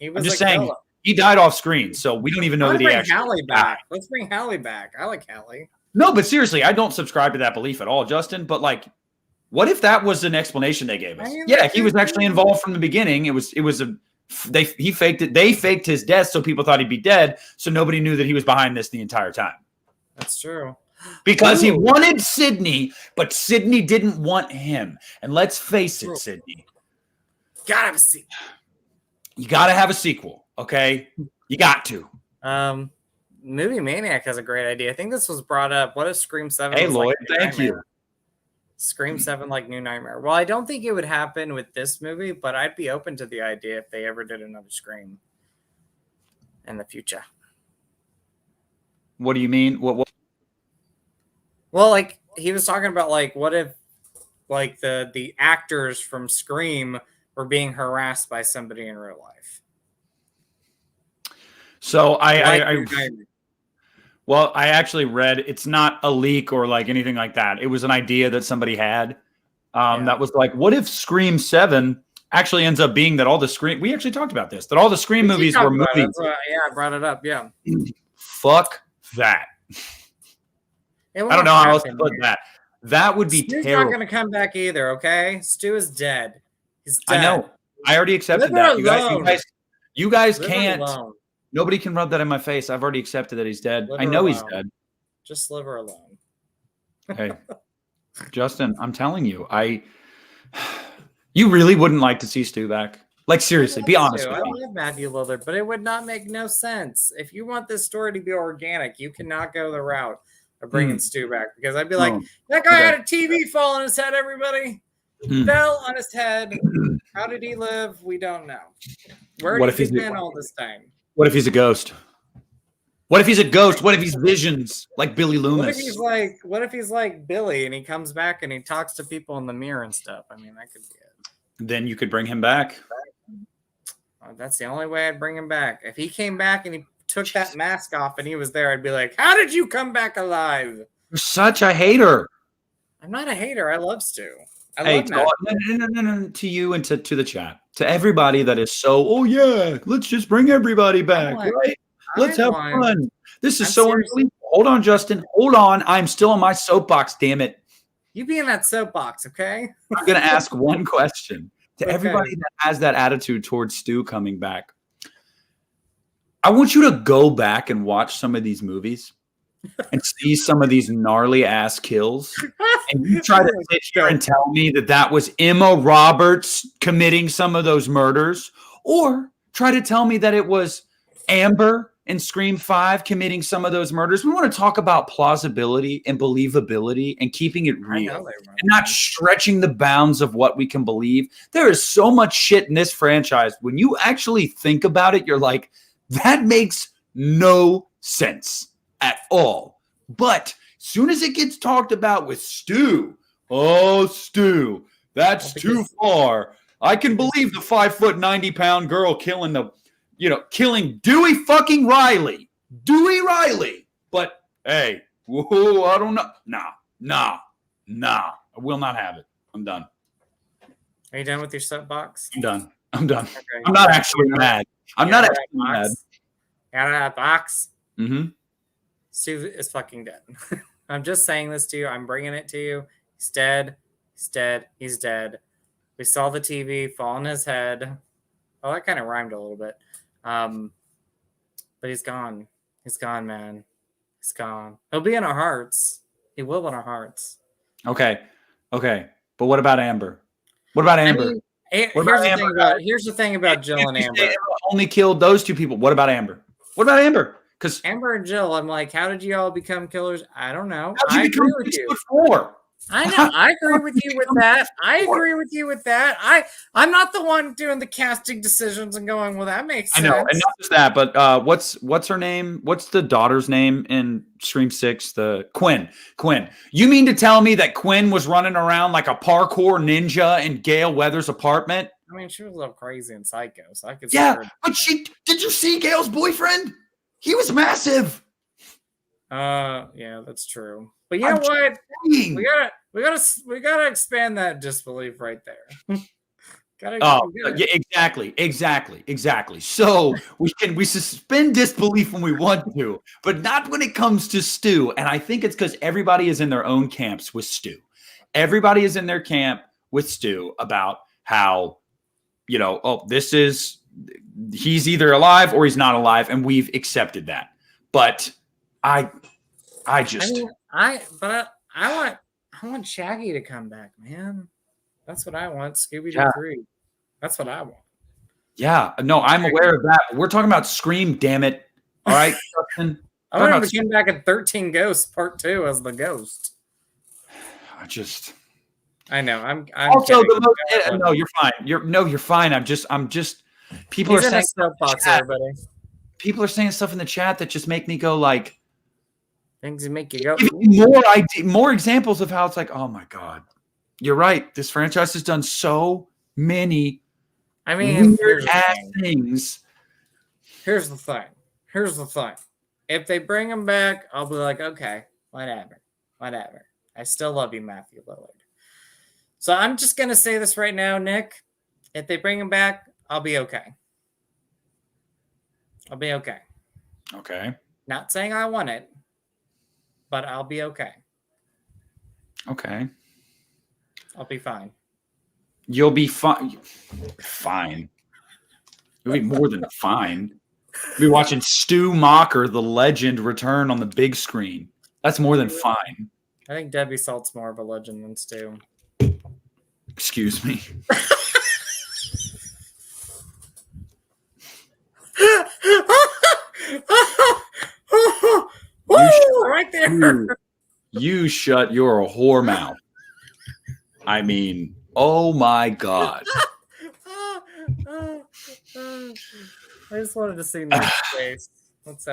I'm just saying. He died off screen, so we don't even know that he actually Hallie back. Let's bring Hallie back. I like Hallie. No, but seriously, I don't subscribe to that belief at all, Justin. But like, what if that was an explanation they gave us? I mean, yeah, he was actually involved from the beginning. He faked it. They faked his death so people thought he'd be dead, so nobody knew that he was behind this the entire time. That's true. Because he wanted Sydney, but Sydney didn't want him. And let's face it, Sydney. Gotta have a sequel. You gotta have a sequel. Okay, you got to. Movie Maniac has a great idea. I think this was brought up. What if Scream 7? Hey, Lloyd, thank you. Scream 7 like New Nightmare. Well, I don't think it would happen with this movie, but I'd be open to the idea if they ever did another Scream in the future. What do you mean? What? Well, like he was talking about, like what if, like the actors from Scream were being harassed by somebody in real life. So I actually read it's not a leak or like anything like that. It was an idea that somebody had that was like, what if Scream 7 actually ends up being that all the Scream, we actually talked about this, that all the Scream movies were movies. I brought it up. Yeah. Fuck that. I don't know how else to put that. That would be terrible. Stu's not going to come back either. Okay. Stu is dead. He's dead. I know. I already accepted that. You guys can't. Nobody can rub that in my face. I've already accepted that he's dead. I know he's dead. Just live her alone. Hey, Justin, I'm telling you, you really wouldn't like to see Stu back. Like, seriously, be honest with me. I love Matthew Lillard, but it would not make no sense. If you want this story to be organic, you cannot go the route of bringing Stu back, because I'd be like, that guy had a TV fall on his head, everybody. Fell on his head. How did he live? We don't know. Where did he been all this time? What if he's a ghost? What if he's a ghost? What if he's visions like Billy Loomis? What if he's like Billy and he comes back and he talks to people in the mirror and stuff? I mean, that could be it. Then you could bring him back. That's the only way I'd bring him back. If he came back and he took that mask off and he was there, I'd be like, how did you come back alive? You're such a hater. I'm not a hater. I love Stu. No, to you and to the chat. To everybody that is so, oh yeah, let's just bring everybody back, right? Let's have fun. This is so unbelievable. Hold on, Justin. Hold on. I'm still on my soapbox, damn it. You be in that soapbox, okay? I'm going to ask one question to everybody that has that attitude towards Stu coming back. I want you to go back and watch some of these movies and see some of these gnarly ass kills. And you try to sit here and tell me that was Emma Roberts committing some of those murders, or try to tell me that it was Amber in Scream 5 committing some of those murders. We want to talk about plausibility and believability and keeping it real and not stretching the bounds of what we can believe. There is so much shit in this franchise. When you actually think about it, you're like, that makes no sense at all. But as soon as it gets talked about with Stu, Stu, that's too far. I can believe the 5'90" girl killing Dewey fucking Riley. But hey, whoa, I don't know. Nah, Nah. I will not have it. I'm done. Are you done with your soapbox? I'm done. Okay. I'm You not actually mad. I'm not actually mad. Out of that box. Mm-hmm. Stu is fucking dead. I'm just saying this to you. I'm bringing it to you. He's dead. He's dead. We saw the TV fall on his head. Oh, that kind of rhymed a little bit. But he's gone. He's gone, man. He's gone. He'll be in our hearts. He will in our hearts. Okay. But what about Amber? What about Amber? I mean, here's the thing about Jill and Amber. Amber only killed those two people. What about Amber? Because Amber and Jill, I'm like, how did you all become killers? I don't know. I agree with you. 6'4". I know. I agree with you with that. I'm not the one doing the casting decisions and going, well, that makes sense. I know, and not just that, but what's her name? What's the daughter's name in Scream 6? The Quinn. You mean to tell me that Quinn was running around like a parkour ninja in Gail Weathers' apartment? I mean, she was a little crazy and psycho, so I could. Yeah, but did you see Gail's boyfriend? He was massive. Yeah, that's true. But you know what? We gotta expand that disbelief right there. Yeah, exactly. So we suspend disbelief when we want to, but not when it comes to Stu. And I think it's because everybody is in their own camps with Stu. Everybody is in their camp with Stu about how, he's either alive or he's not alive, and we've accepted that. But I want Shaggy to come back, man. That's what I want. Scooby-Doo 3. That's what I want. Yeah, no, I'm aware of that. We're talking about Scream, damn it. All right, Justin. I want him to come back in 13 Ghosts Part 2 as the ghost. I know. I'm also no, you're fine. You're fine. I'm just people are saying soapbox, everybody. People are saying stuff in the chat that just make me go like things that make you go more examples of how it's like, oh my God. You're right. This franchise has done so many weird ass things. Here's the thing. If they bring him back, I'll be like, okay, whatever. I still love you, Matthew Lillard. So I'm just gonna say this right now, Nick. If they bring him back, I'll be okay. Okay. Not saying I want it, but I'll be okay. Okay. I'll be fine. You'll be fine. Fine. You'll be more than fine. You'll be watching Stu Macher, the legend, return on the big screen. That's more than fine. I think Debbie Salt's more of a legend than Stu. Excuse me. Right there. You shut your whore mouth. I mean, oh my God. I just wanted to see Nick's face.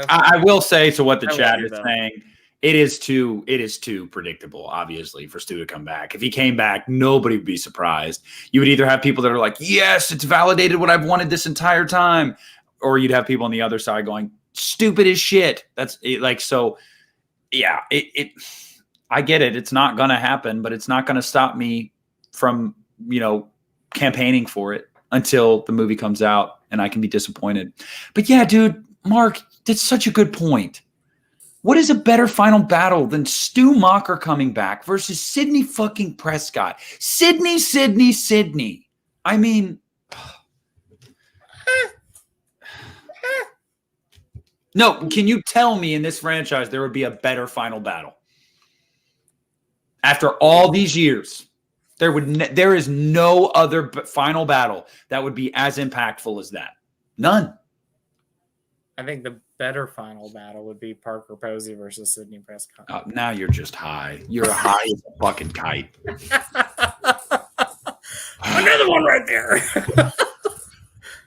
I will say to what the chat is saying, it is too predictable, obviously, for Stu to come back. If he came back, nobody would be surprised. You would either have people that are like, yes, it's validated what I've wanted this entire time, or you'd have people on the other side going, stupid as shit. That's it, like, so yeah, I get it. It's not going to happen, but it's not going to stop me from, campaigning for it until the movie comes out and I can be disappointed. But yeah, dude, Mark, that's such a good point. What is a better final battle than Stu Macher coming back versus Sidney fucking Prescott? Sidney. I mean, no, can you tell me in this franchise there would be a better final battle? After all these years, there is no other final battle that would be as impactful as that. None. I think the better final battle would be Parker Posey versus Sidney Prescott. Now you're just high. You're high as a fucking kite. Another one right there.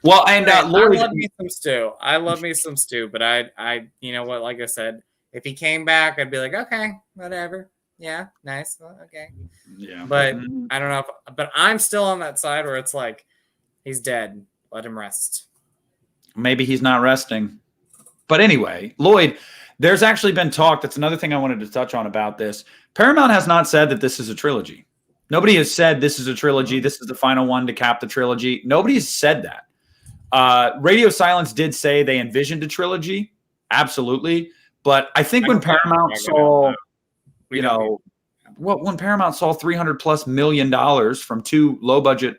Well, and Lori, I love me some Stu, but I, you know what? Like I said, if he came back, I'd be like, okay, whatever. Yeah, nice. Okay. Yeah. But I don't know but I'm still on that side where it's like, he's dead. Let him rest. Maybe he's not resting. But anyway, Lloyd, There's actually been talk. That's another thing I wanted to touch on about this. Paramount has not said that this is a trilogy. Nobody has said this is a trilogy. This is the final one to cap the trilogy. Nobody has said that. Radio Silence did say they envisioned a trilogy. Absolutely. But I think when Paramount saw, when Paramount saw $300+ million from 2 low budget,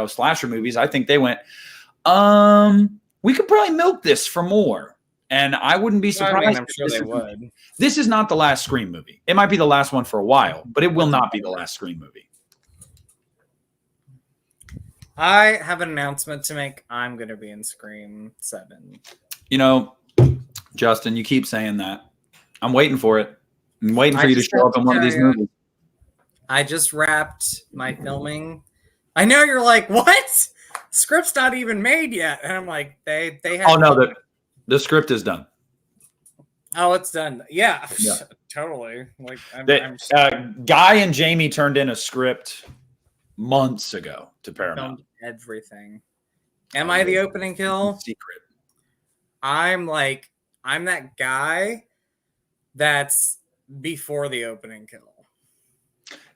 slasher movies, I think they went, we could probably milk this for more. And I wouldn't be surprised. I'm sure they would. This is not the last Scream movie. It might be the last one for a while, but it will not be the last Scream movie. I have an announcement to make. I'm going to be in Scream 7. Justin, you keep saying that. I'm waiting for it. I'm waiting for you to show up in one of these movies. I just wrapped my filming. I know you're like, what? Script's not even made yet. And I'm like, they have. Oh, no, the script is done. Oh, it's done. Yeah. Totally. Like, Guy and Jamie turned in a script months ago to Paramount. Everything. Am I the opening kill? Secret. I'm that guy that's before the opening kill.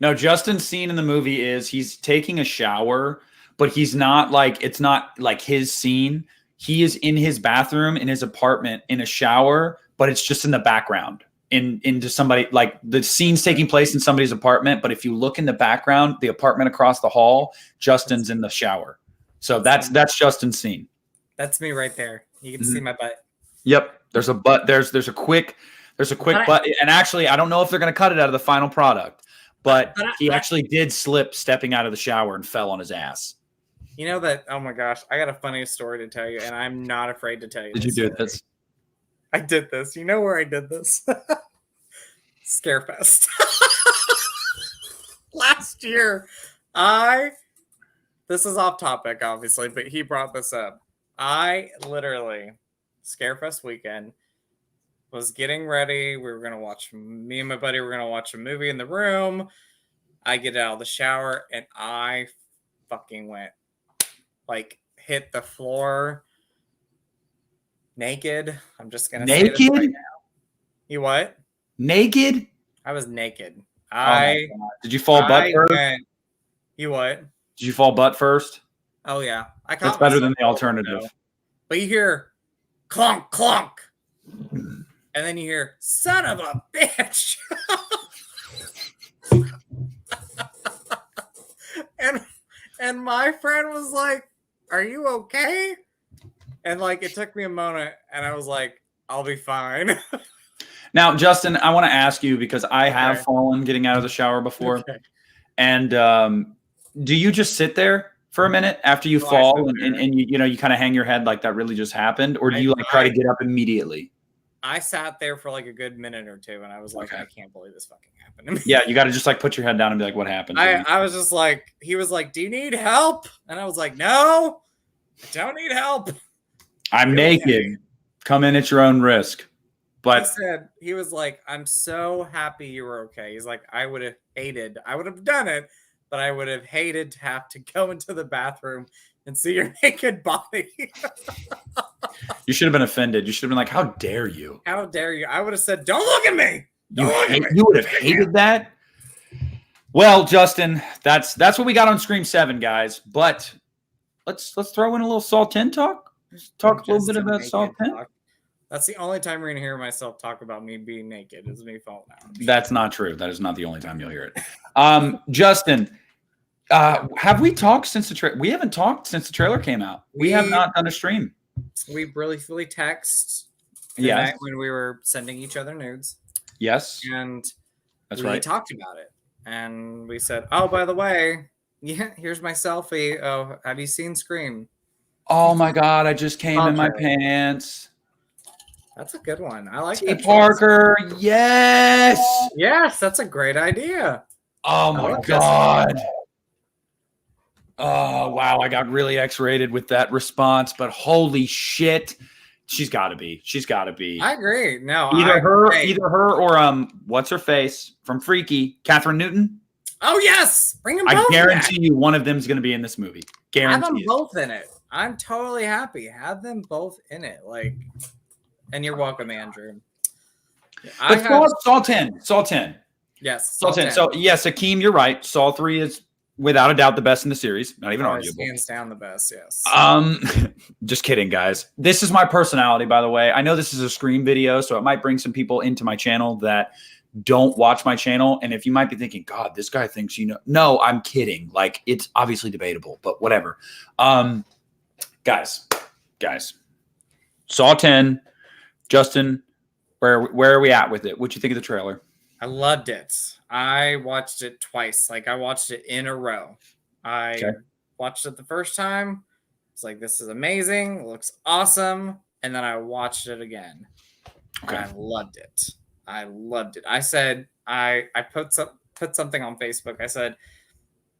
No, Justin's scene in the movie is he's taking a shower, but he's not it's not like his scene. He is in his bathroom in his apartment in a shower, but it's just in the background into somebody, like the scene's taking place in somebody's apartment. But if you look in the background, the apartment across the hall, Justin's in the shower. So that's Justin's scene. That's me right there. You can see my butt. Yep. There's a butt. There's a quick butt. And actually, I don't know if they're going to cut it out of the final product, but he actually did slip stepping out of the shower and fell on his ass. You know that? Oh my gosh, I got a funny story to tell you, and I'm not afraid to tell you. Did you do this? I did this. You know where I did this? Scarefest. Last year, this is off topic, obviously, but he brought this up. I literally, Scarefest weekend, was getting ready. Me and my buddy were going to watch a movie in the room. I get out of the shower, and I fucking went, hit the floor naked. I'm just going to say this right now. You what? Naked? I was naked. Did you fall butt first? You what? Did you fall butt first? Oh, yeah. That's better than the alternative. But you hear clunk, clunk. And then you hear, son of a bitch. And my friend was like, are you okay? And it took me a moment, and I was like, I'll be fine. Now, Justin, I want to ask you, because I have fallen getting out of the shower before. Okay. And do you just sit there for a minute after you fall and you kind of hang your head like that really just happened? Or do you try to get up immediately? I sat there for a good minute or two, and I was like, I can't believe this fucking happened to me. Yeah, you got to just put your head down and be like, what happened? I was just like, he was like, do you need help? And I was like, no, I don't need help. I'm naked. Come in at your own risk. But he was like, I'm so happy you were okay. He's like, I would have done it, but I would have hated to have to go into the bathroom and see your naked body. You should have been offended. You should have been like, how dare you? How dare you? I would have said, don't look at me. You would have hated that? Well, Justin, that's what we got on Scream 7, guys. But let's throw in a little Saw 10 talk. Let's talk a little bit about Saw 10. That's the only time you're going to hear myself talk about me being naked is me falling out. That's not true. That is not the only time you'll hear it. Justin, have we talked since the trailer? We haven't talked since the trailer came out. We have not done a stream. We briefly text the night when we were sending each other nudes. Yes. And we talked about it. And we said, oh, by the way, here's my selfie. Oh, have you seen Scream? Oh, my God. I just came in my pants. That's a good one. I like T. Parker. Yes. Yes, that's a great idea. Oh, my God. Oh, wow. I got really X-rated with that response, but holy shit. She's got to be. She's got to be. I agree. No, either her or what's her face from Freaky, Catherine Newton. Oh, yes. Bring them both. I guarantee you one of them is going to be in this movie. Guarantee Have them both in it. I'm totally happy. Have them both in it. And you're welcome, Andrew. But Saw 10. Saw 10. Yes. Saw 10. So, yes, Akeem, you're right. Saw 3 is without a doubt the best in the series. Not even arguable. Hands down the best, yes. Just kidding, guys. This is my personality, by the way. I know this is a Scream video, so it might bring some people into my channel that don't watch my channel. And if you might be thinking, God, this guy thinks you know. No, I'm kidding. Like, it's obviously debatable, but whatever. Guys. Saw 10. Justin, where are we at with it? What'd you think of the trailer? I loved it. I watched it twice. Like, I watched it in a row. I watched it the first time. It's like, this is amazing. It looks awesome. And then I watched it again. Okay. And I loved it. I said, I put something on Facebook. I said,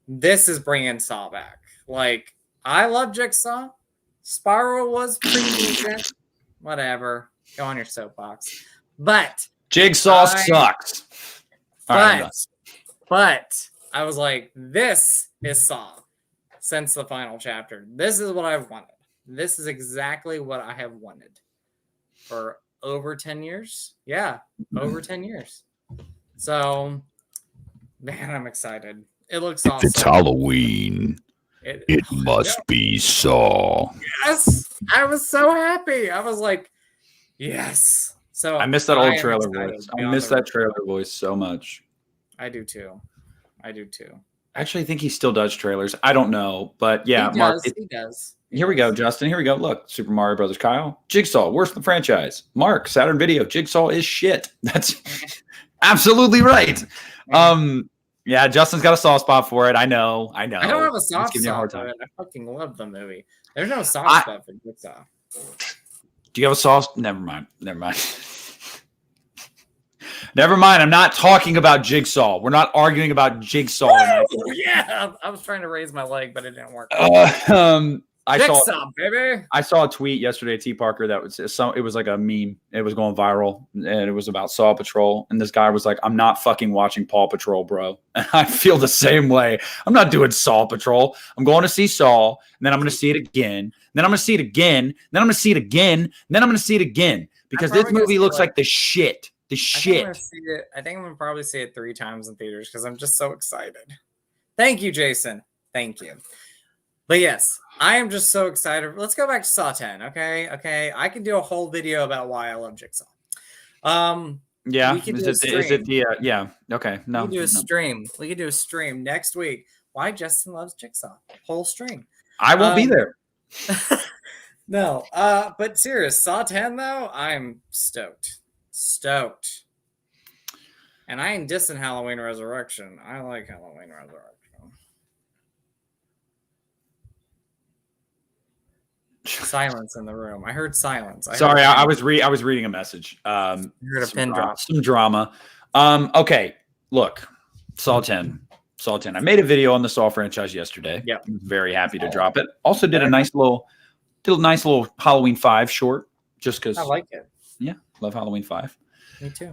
this is bringing Saw back. Like, I love Jigsaw. Spiral was pretty decent. Whatever. Go on your soapbox. But Jigsaw sucks. But I was like, this is Saw since the final chapter. This is what I've wanted. This is exactly what I have wanted for over 10 years. Yeah, over 10 years. So, man, I'm excited. It looks awesome. It's Halloween. It must be Saw. Yes, I was so happy. I was like, yes. So I miss that old trailer voice. I miss that trailer voice so much. I do too. Actually, I think he still does trailers. I don't know, but yeah, Mark. He does. Here we go, Justin. Here we go. Look, Super Mario Brothers. Kyle, Jigsaw, worst in the franchise. Mark, Saturn Video, Jigsaw is shit. That's absolutely right. Yeah, Justin's got a soft spot for it. I know. I don't have a soft spot for it. I fucking love the movie. There's no soft spot for Jigsaw. Do you have a soft? Never mind. Never mind. I'm not talking about Jigsaw. We're not arguing about Jigsaw tonight. Yeah, I was trying to raise my leg, but it didn't work. I saw a tweet yesterday, T. Parker, that was it was like a meme. It was going viral, and it was about Saw Patrol. And this guy was like, "I'm not fucking watching Paw Patrol, bro." And I feel the same way. I'm not doing Saw Patrol. I'm going to see Saw, and then I'm going to see it again. And then I'm going to see it again. And then I'm going to see it again. And then I'm going to see it again because this movie looks like the shit. The shit. I think I'm going to probably see it 3 times in theaters because I'm just so excited. Thank you, Jason. Thank you. But yes, I am just so excited. Let's go back to Saw 10, okay? I can do a whole video about why I love Jigsaw. Yeah. Okay. No. We can do a stream. We can do a stream next week. Why Justin loves Jigsaw. Whole stream. I won't be there. No. But serious, Saw 10 though, I'm stoked. And I ain't dissing Halloween Resurrection. I like Halloween Resurrection. Silence in the room. I heard silence. I was reading a message. You heard a pin drop. Some drama. Okay, look, Saw 10. I made a video on the Saw franchise yesterday. Yeah, very happy to drop it. Also did a nice little Halloween 5 short, just because I like it. Yeah, love Halloween 5. Me too.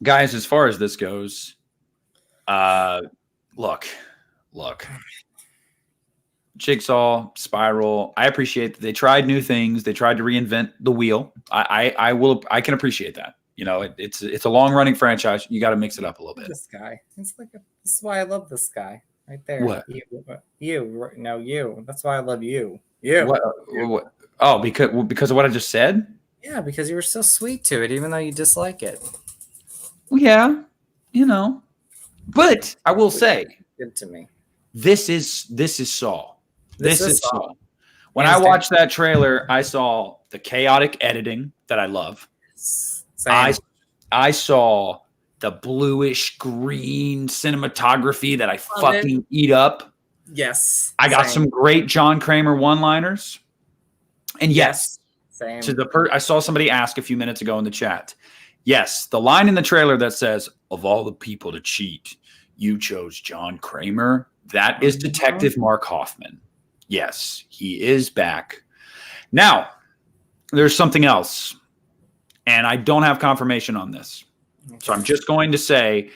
Guys, as far as this goes, look. Jigsaw, Spiral. I appreciate that they tried new things. They tried to reinvent the wheel. I can appreciate that. You know, it's a long running franchise. You got to mix it up a little bit. This guy. This is why I love this guy right there. What? You. No, you. That's why I love you. You. What? Oh, because of what I just said? Yeah, because you were so sweet to it, even though you dislike it. Well, yeah, you know. But I will say, good to me. This is Saw. This is Saw. When I watched that trailer, I saw the chaotic editing that I love. Same. I saw the bluish green cinematography that I fucking eat up. Yes. I got some great John Kramer one-liners. And yes, same. I saw somebody ask a few minutes ago in the chat. Yes, the line in the trailer that says, "Of all the people to cheat, you chose John Kramer." That is Detective Mark Hoffman. Yes, he is back. Now, there's something else, and I don't have confirmation on this. So I'm just going to say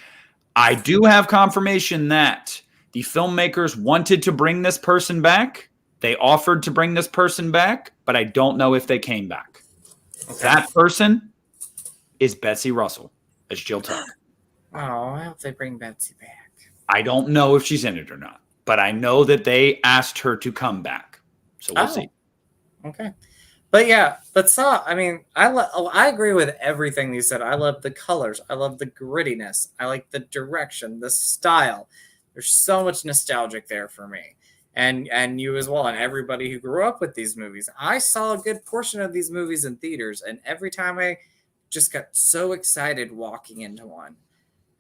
I do have confirmation that the filmmakers wanted to bring this person back. They offered to bring this person back, but I don't know if they came back. Okay. That person is Betsy Russell as Jill Tuck. Oh, I hope they bring Betsy back. I don't know if she's in it or not, but I know that they asked her to come back. So we'll see. Okay. But yeah, but Saw, I mean, I agree with everything you said. I love the colors. I love the grittiness. I like the direction, the style. There's so much nostalgic there for me. And you as well, and everybody who grew up with these movies. I saw a good portion of these movies in theaters, and every time I just got so excited walking into one.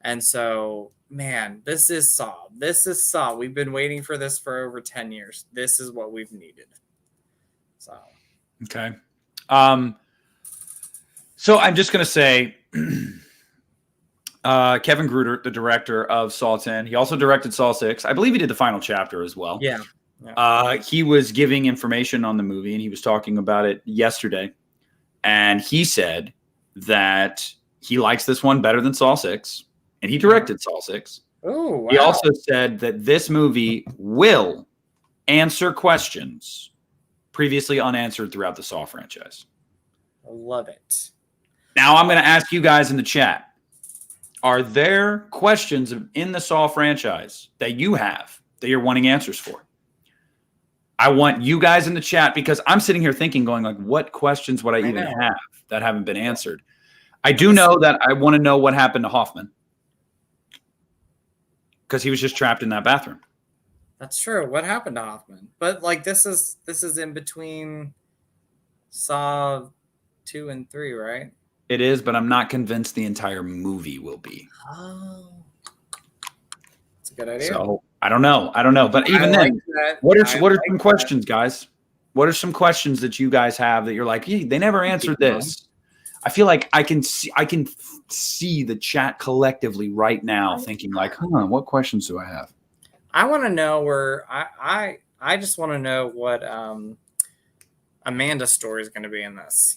And so, man, this is Saw. This is Saw. We've been waiting for this for over 10 years. This is what we've needed. So, okay. So I'm just going to say Kevin Gruder, the director of Saw 10, he also directed Saw 6. I believe he did the final chapter as well. Yeah. He was giving information on the movie, and he was talking about it yesterday. And he said that he likes this one better than Saw 6, and he directed Saw 6. Oh, wow. He also said that this movie will answer questions previously unanswered throughout the Saw franchise. I love it. Now I'm going to ask you guys in the chat, are there questions in the Saw franchise that you have that you're wanting answers for? I want you guys in the chat, because I'm sitting here thinking, going like, what questions would I even have that haven't been answered? I do know that I want to know what happened to Hoffman, because he was just trapped in that bathroom. That's true. What happened to Hoffman? But like, this is in between Saw 2 and 3, right? It is, but I'm not convinced the entire movie will be. Oh, that's a good idea. So I don't know. But even then, what are some questions, guys? What are some questions that you guys have that you're like, hey, they never answered this? I feel like I can see the chat collectively right now thinking like, what questions do I have? I want to know where I just want to know what Amanda's story is going to be in this.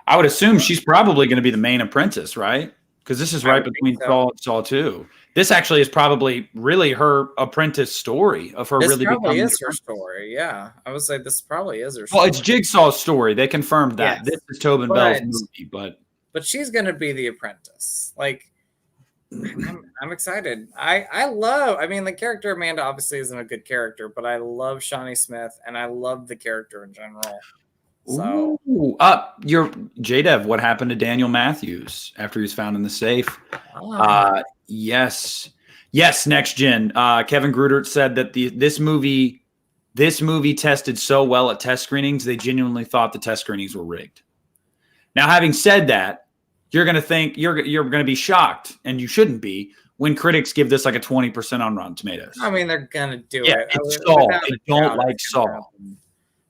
I would assume she's probably going to be the main apprentice, right? Because this is right between Saw and Saw 2. This actually is probably really her apprentice story of her really becoming. This probably is her story, yeah. I would say this probably is her story. Well, it's Jigsaw's story. They confirmed that. Yes. This is Tobin Bell's movie, but she's going to be the apprentice. Like, I'm excited. I mean, the character Amanda obviously isn't a good character, but I love Shawnee Smith, and I love the character in general. So, your J-Dev, what happened to Daniel Matthews after he was found in the safe? Yes, next gen. Kevin Gruder said that this movie tested so well at test screenings, they genuinely thought the test screenings were rigged. Now, having said that, you're going to think you're going to be shocked, and you shouldn't be, when critics give this like a 20% on Rotten Tomatoes. I mean, they're going to do it. It's Saw. They don't like Saw.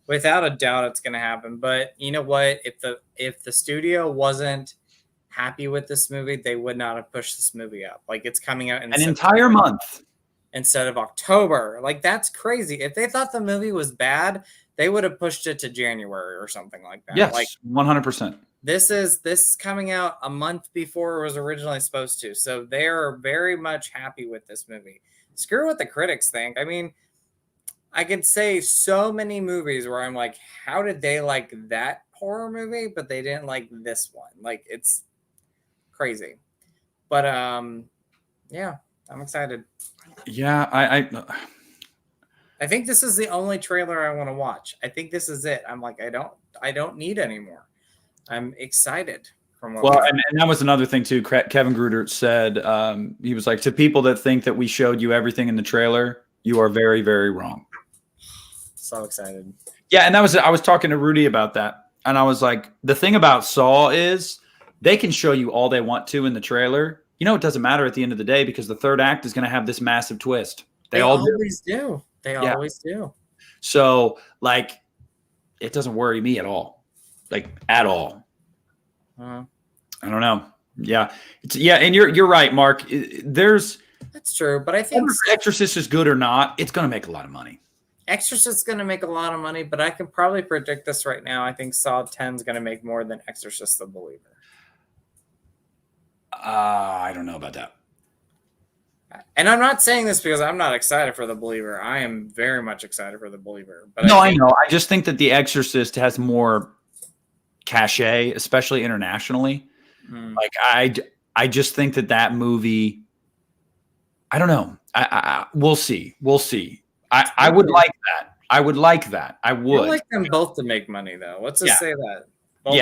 Without a doubt, it's going to happen. But you know what? If the studio wasn't happy with this movie, they would not have pushed this movie up. Like, it's coming out in an entire month instead of October. Like, that's crazy. If they thought the movie was bad, they would have pushed it to January or something like that. Yes, like 100%. This is coming out a month before it was originally supposed to. So they're very much happy with this movie. Screw what the critics think. I mean, I could say so many movies where I'm like, how did they like that horror movie, but they didn't like this one? Like, it's crazy. But yeah, I'm excited. Yeah, I think this is the only trailer I want to watch. I think this is it. I'm like, I don't need any more. I'm excited. And that was another thing too. Kevin Gruder said, he was like, to people that think that we showed you everything in the trailer, you are very, very wrong. So excited. Yeah, and I was talking to Rudy about that, and I was like, the thing about Saw is they can show you all they want to in the trailer. You know, it doesn't matter at the end of the day, because the third act is going to have this massive twist. They always do. Always do. So, like, it doesn't worry me at all. Like, at all. I don't know. Yeah. And you're right, Mark. That's true, but I think Exorcist is good or not, it's going to make a lot of money. Exorcist is going to make a lot of money, but I can probably predict this right now. I think Saw 10 is going to make more than Exorcist the Believer. I don't know about that. And I'm not saying this because I'm not excited for The Believer. I am very much excited for The Believer. But I know. I just think that The Exorcist has more cachet, especially internationally. Like I just think that movie. I don't know. We'll see. I would like that. I would like that. I would. I like them both to make money, though. Let's just say that. Both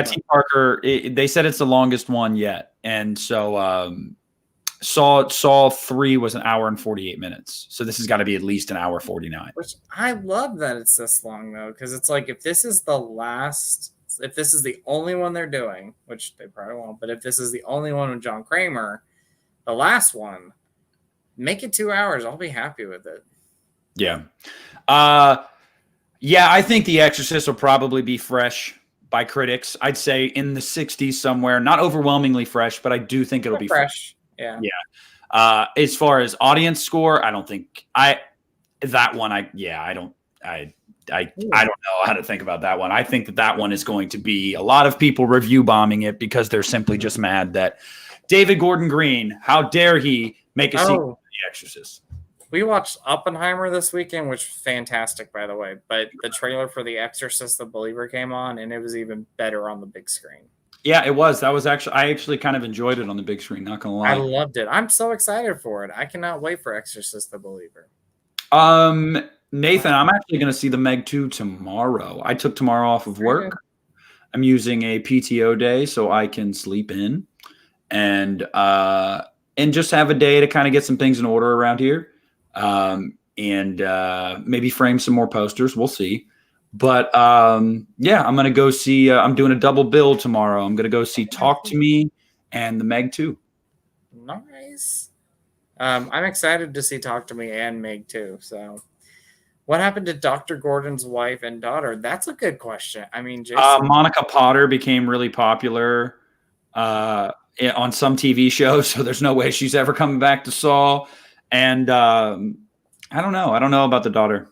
T. Parker. They said it's the longest one yet, and so Saw 3 was an hour and 48 minutes. So this has got to be at least an hour 49. Which I love that it's this long, though, because it's like if this is the only one they're doing, which they probably won't, but if this is the only one with John Kramer, the last one, make it 2 hours. I'll be happy with it. Yeah. I think The Exorcist will probably be fresh by critics. I'd say in the 60s somewhere. Not overwhelmingly fresh, but I do think it'll be fresh. Yeah. As far as audience score, I don't think I don't know how to think about that one. I think that one is going to be a lot of people review bombing it because they're simply just mad that David Gordon Green, how dare he make a sequel to The Exorcist? We watched Oppenheimer this weekend, which was fantastic, by the way. But the trailer for The Exorcist, The Believer, came on, and it was even better on the big screen. Yeah, it was. I actually kind of enjoyed it on the big screen, not gonna lie. I loved it. I'm so excited for it. I cannot wait for Exorcist the Believer. Nathan, I'm actually gonna see the Meg 2 tomorrow. I took tomorrow off of work. I'm using a PTO day so I can sleep in and just have a day to kind of get some things in order around here. And maybe frame some more posters. We'll see. But I'm going to go see, I'm doing a double bill tomorrow. I'm going to go see Talk to Me and the Meg 2. Nice. I'm excited to see Talk to Me and Meg 2. So what happened to Dr. Gordon's wife and daughter? That's a good question. I mean, Jason. Monica Potter became really popular on some TV shows, so there's no way she's ever coming back to Saw. And I don't know. I don't know about the daughter.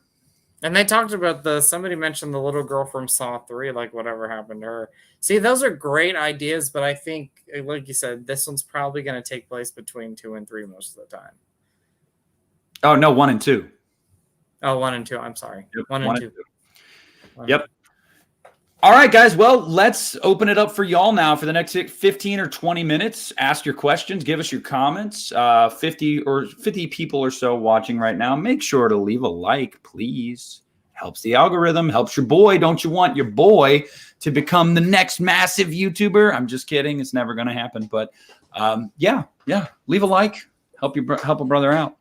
And they talked about somebody mentioned the little girl from Saw 3, like whatever happened to her. See, those are great ideas, but I think, like you said, this one's probably going to take place between 2 and 3 most of the time. Oh, no, 1 and 2. Oh, 1 and 2. I'm sorry. Yep, 1 and 2. Yep. All right, guys. Well, let's open it up for y'all now for the next 15 or 20 minutes. Ask your questions. Give us your comments. 50 people or so watching right now. Make sure to leave a like, please. Helps the algorithm. Helps your boy. Don't you want your boy to become the next massive YouTuber? I'm just kidding. It's never going to happen. But yeah. Leave a like. Help a brother out.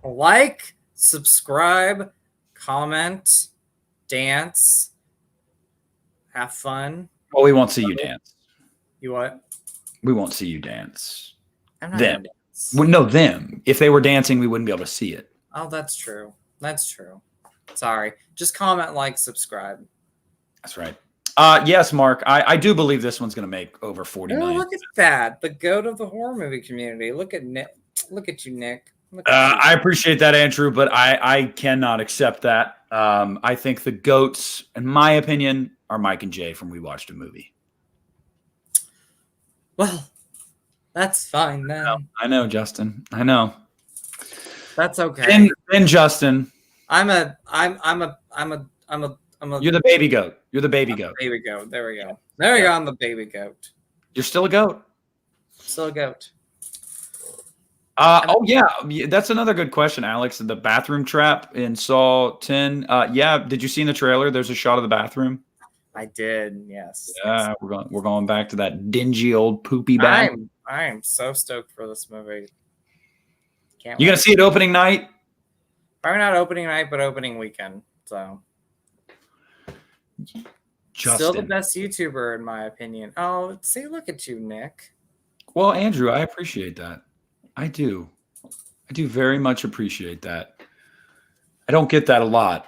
Like, subscribe, comment, dance. Have fun. Oh, we won't see you dance. You what? We won't see you dance. I'm not them. Dance. Well, no, them. If they were dancing, we wouldn't be able to see it. Oh, that's true. That's true. Sorry. Just comment, like, subscribe. That's right. Yes, Mark. I do believe this one's going to make over 40 million. Look at that. The goat of the horror movie community. Look at Nick. Look at you, Nick. I appreciate that, Andrew, but I cannot accept that. I think the goats, in my opinion, are Mike and Jay from We Watched a Movie. Well, that's fine then. I know, Justin. I know. That's okay. And Justin. I'm a. You're the baby goat. You're the baby goat. Baby goat. There we go. There we go. I'm the baby goat. You're still a goat. Still a goat. That's another good question, Alex. The bathroom trap in Saw 10. Did you see in the trailer? There's a shot of the bathroom. I did, yes. Yeah, we're going back to that dingy old poopy bag. I am so stoked for this movie. You gonna see it opening night? Probably not opening night, but opening weekend. So, Justin. Still the best YouTuber in my opinion. Oh, see, look at you, Nick. Well, Andrew, I appreciate that. I do very much appreciate that. I don't get that a lot.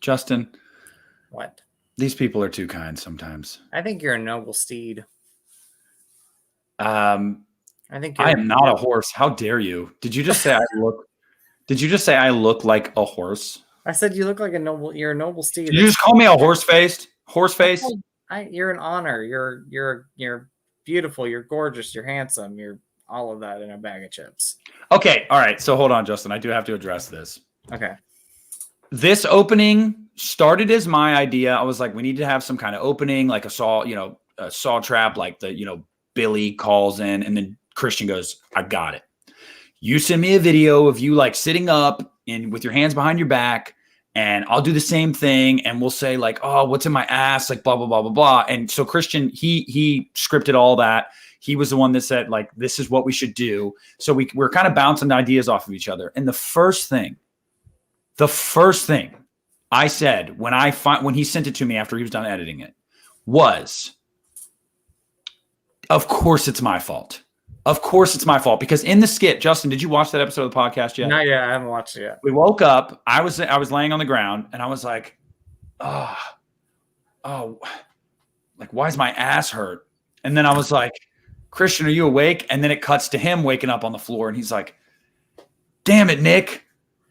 Justin. What? These people are too kind sometimes. I think you're a noble steed. I am not a horse. How dare you? Did you just say I look like a horse? I said you look like you're a noble steed. Did you just call me a horse face? You're an honor. You're beautiful, you're gorgeous, you're handsome, you're all of that in a bag of chips. Okay, all right. So hold on, Justin. I do have to address this. Okay. This opening started as my idea. I was like, we need to have some kind of opening, like a saw trap, like Billy calls in, and then Christian goes, I got it. You send me a video of you like sitting up and with your hands behind your back, and I'll do the same thing. And we'll say like, oh, what's in my ass? Like blah, blah, blah, blah, blah. And so Christian, he scripted all that. He was the one that said like, this is what we should do. So we're kind of bouncing ideas off of each other. And the first thing I said when he sent it to me after he was done editing it was, of course it's my fault. Of course it's my fault, because in the skit, Justin, did you watch that episode of the podcast yet? Not yet. I haven't watched it yet. We woke up. I was laying on the ground, and I was like, oh, like why is my ass hurt? And then I was like, Christian, are you awake? And then it cuts to him waking up on the floor, and he's like, damn it, Nick.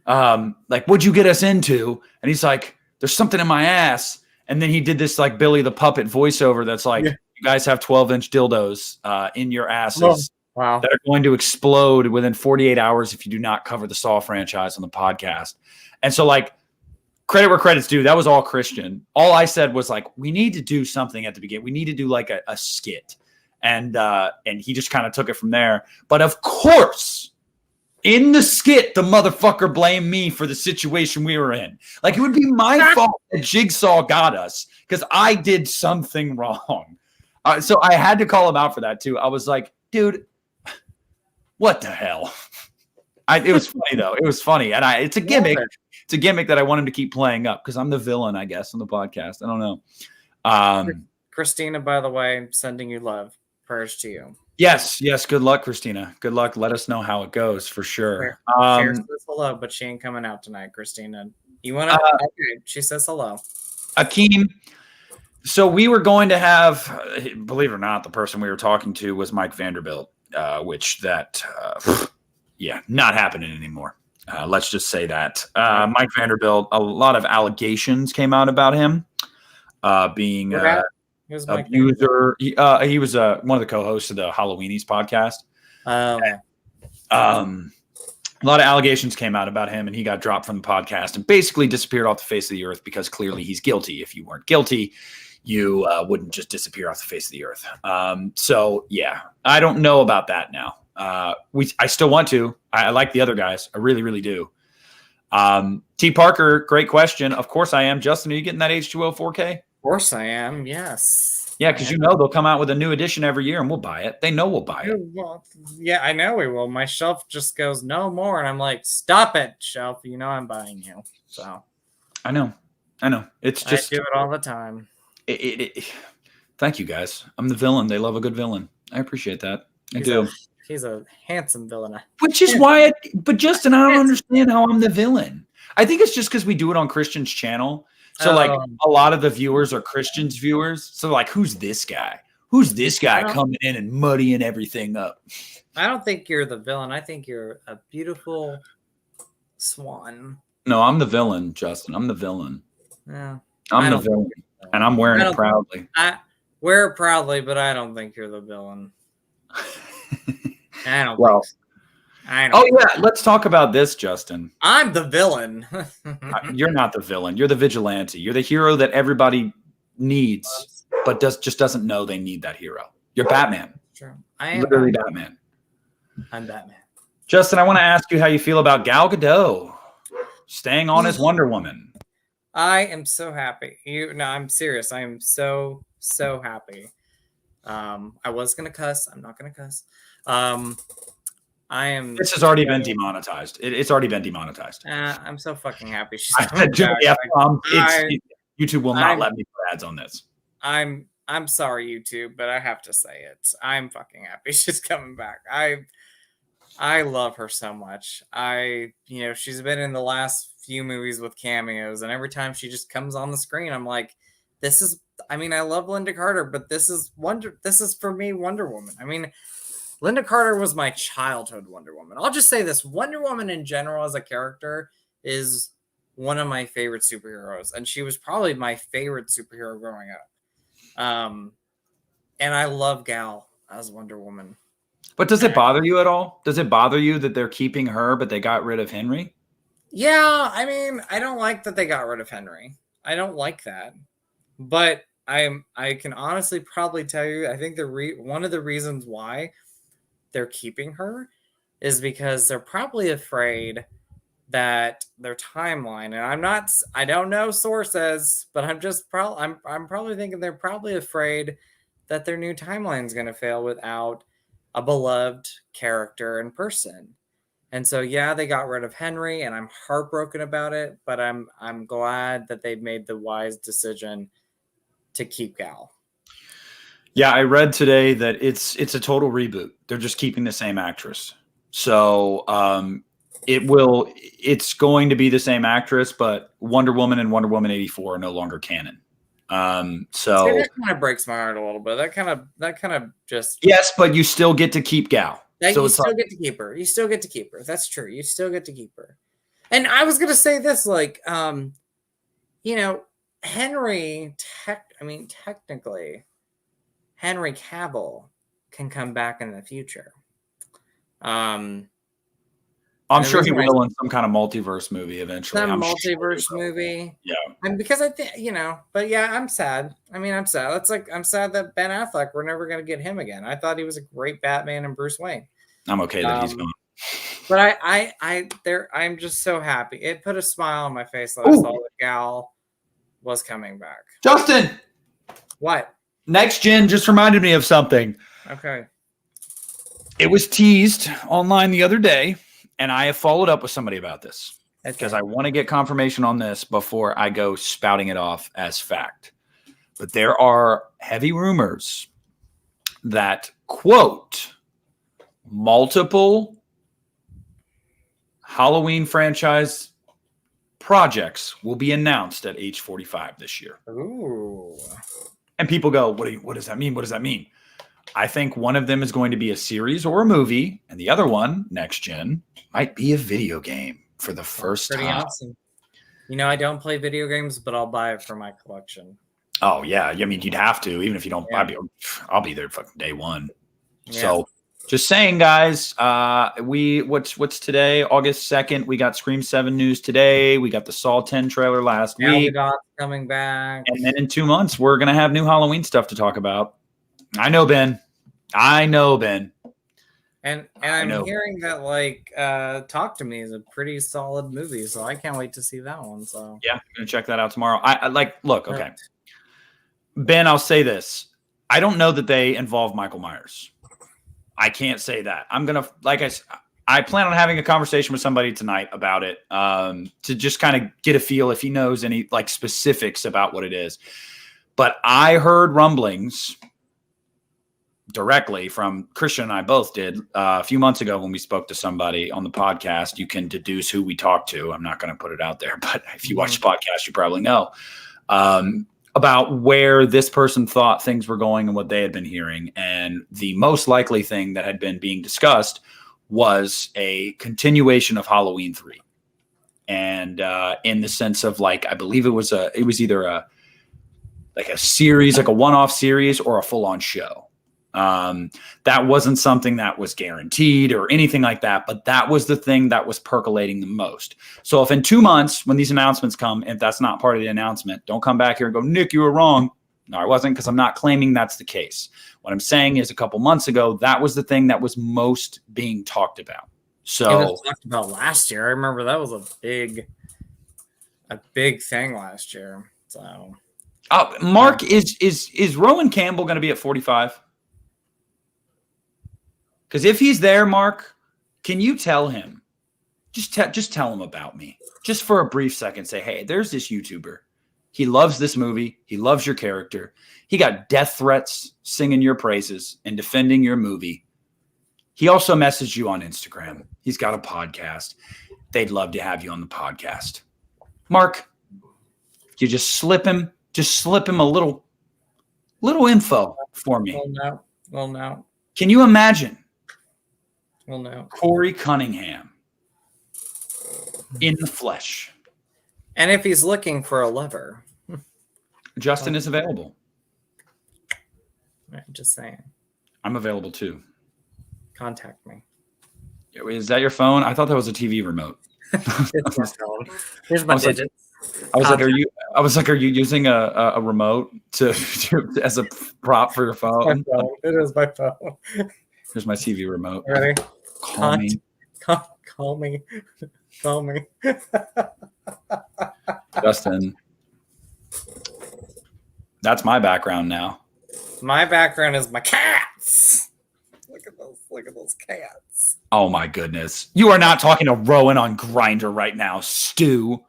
Like, what'd you get us into? And he's like, there's something in my ass. And then he did this like Billy the Puppet voiceover that's like, you guys have 12-inch dildos in your asses. Wow. That are going to explode within 48 hours if you do not cover the Saw franchise on the podcast. And so, like, credit where credit's due. That was all Christian. All I said was like, we need to do something at the beginning. We need to do like a skit. And he just kind of took it from there. But of course, in the skit, the motherfucker blamed me for the situation we were in. Like, it would be my fault that Jigsaw got us because I did something wrong. So I had to call him out for that too. I was like, dude, what the hell? It was funny though. It was funny. And it's a gimmick. It's a gimmick that I want him to keep playing up because I'm the villain, I guess, on the podcast. I don't know. Christina, by the way, sending you love. Prayers to you. Yes. Good luck, Christina. Good luck. Let us know how it goes for sure. She says hello, but she ain't coming out tonight, Christina. You want to? Okay, she says hello. Akeem. So we were going to have, believe it or not, the person we were talking to was Mike Vanderbilt, not happening anymore. Let's just say that. Mike Vanderbilt, a lot of allegations came out about him being abuser. He was one of the co-hosts of the Halloweenies podcast. A lot of allegations came out about him, and he got dropped from the podcast and basically disappeared off the face of the earth because clearly he's guilty. If you weren't guilty, you wouldn't just disappear off the face of the earth. So yeah, I don't know about that now. I still want to. I like the other guys. I really, really do. T. Parker, great question. Of course I am. Justin, are you getting that H2O 4K? Of course I am. Yes. Yeah, because they'll come out with a new edition every year, and we'll buy it. They know we'll buy it. Well, yeah, I know we will. My shelf just goes no more, and I'm like, stop it, shelf. You know I'm buying you. So I know. It's just I do it all the time. Thank you guys. I'm the villain. They love a good villain. I appreciate that. I do. He's a handsome villain. Which is why but Justin, I don't understand how I'm the villain. I think it's just because we do it on Christian's channel. So like a lot of the viewers are Christian's viewers. So like, who's this guy? Who's this guy coming in and muddying everything up? I don't think you're the villain. I think you're a beautiful swan. No, I'm the villain, Justin. I'm the villain. Yeah. I'm the villain. And I'm wearing it proudly. I wear it proudly, but I don't think you're the villain. I don't well, think so. I don't yeah, let's talk about this, Justin. I'm the villain. You're not the villain. You're the vigilante. You're the hero that everybody needs, but just doesn't know they need that hero. You're Batman. True. I am literally Batman. I'm Batman. Justin, I want to ask you how you feel about Gal Gadot staying on as Wonder Woman. I am so happy. I'm serious. I am so happy. I was gonna cuss. I'm not gonna cuss. I am. This has already been demonetized. It's already been demonetized. I'm so fucking happy. She's YouTube will not let me put ads on this. I'm sorry, YouTube, but I have to say it. I'm fucking happy she's coming back. I love her so much. She's been in the last few movies with cameos, and every time she just comes on the screen, I'm like, I love Linda Carter, but this is for me Wonder Woman. I mean, Linda Carter was my childhood Wonder Woman. I'll just say this. Wonder Woman in general as a character is one of my favorite superheroes. And she was probably my favorite superhero growing up. And I love Gal as Wonder Woman. But does it bother you at all? Does it bother you that they're keeping her, but they got rid of Henry? Yeah, I don't like that they got rid of Henry. don't like that. But I can honestly probably tell you, I think one of the reasons why they're keeping her is because they're probably afraid that their timeline, and I don't know sources, but I'm probably thinking they're probably afraid that their new timeline is going to fail without a beloved character and person. And so, yeah, they got rid of Henry, and I'm heartbroken about it, but I'm glad that they made the wise decision to keep Gal. Yeah, I read today that it's a total reboot. They're just keeping the same actress. So it's going to be the same actress, but Wonder Woman and Wonder Woman 84 are no longer canon. So see, that kind of breaks my heart a little bit. That kind of just yes, but you still get to keep Gal. So you still get to keep her. You still get to keep her. That's true. You still get to keep her. And I was gonna say this, like, Henry. Technically, Henry Cavill can come back in the future. I'm sure he will in some kind of multiverse movie eventually. Movie. Yeah. And because I think, but yeah, I'm sad. I'm sad. It's like, I'm sad that Ben Affleck, we're never going to get him again. I thought he was a great Batman and Bruce Wayne. I'm okay that he's gone. But I'm just so happy. It put a smile on my face that I saw that Gal was coming back. Justin! What? Next Gen just reminded me of something. Okay. It was teased online the other day, and I have followed up with somebody about this because I want to get confirmation on this before I go spouting it off as fact. But there are heavy rumors that, quote, multiple Halloween franchise projects will be announced at age 45 this year. Ooh. And people go, what does that mean? What does that mean? I think one of them is going to be a series or a movie, and the other one, Next Gen, might be a video game for the first time. Pretty awesome. I don't play video games, but I'll buy it for my collection. Oh, yeah. I mean, you'd have to, even if you don't. Yeah. I'll be there fucking day one. Yeah. So just saying, guys, what's today? August 2nd. We got Scream 7 news today. We got the Saw 10 trailer last week. Coming back. And then in 2 months, we're going to have new Halloween stuff to talk about. I know, Ben. And I'm hearing that, like, Talk to Me is a pretty solid movie, so I can't wait to see that one. So yeah, I'm gonna check that out tomorrow. Look, okay. Ben, I'll say this. I don't know that they involve Michael Myers. I can't say that. I'm gonna, I plan on having a conversation with somebody tonight about it, to just kind of get a feel if he knows any specifics about what it is. But I heard rumblings directly from Christian and I both did a few months ago when we spoke to somebody on the podcast. You can deduce who we talked to. I'm not going to put it out there, but if you watch the podcast, you probably know about where this person thought things were going and what they had been hearing. And the most likely thing that had been being discussed was a continuation of Halloween 3. And in the sense of I believe it was either a series, a one-off series, or a full-on show. That wasn't something that was guaranteed or anything like that, but that was the thing that was percolating the most. So if in 2 months, when these announcements come, if that's not part of the announcement, don't come back here and go, Nick, you were wrong. No, I wasn't, because I'm not claiming that's the case. What I'm saying is a couple months ago, that was the thing that was most being talked about. So it was talked about last year. I remember that was a big thing last year. So Mark, is Rowan Campbell going to be at 45? Because if he's there, Mark, can you tell him? Just tell him about me. Just for a brief second, say, hey, there's this YouTuber. He loves this movie. He loves your character. He got death threats singing your praises and defending your movie. He also messaged you on Instagram. He's got a podcast. They'd love to have you on the podcast. Mark, you just slip him a little info for me. Well, no. Can you imagine? Well, no. Corey Cunningham in the flesh. And if he's looking for a lover, Justin is available. I'm just saying. I'm available too. Contact me. Is that your phone? I thought that was a TV remote. It's my phone. Here's my digits. I was like, are I was like, are you using a remote to as a prop for your phone? It is my phone. Here's my TV remote. Ready? Call me. Call me. Call me. Justin. That's my background now. My background is my cats. Look at those cats. Oh my goodness. You are not talking to Rowan on Grindr right now, Stu.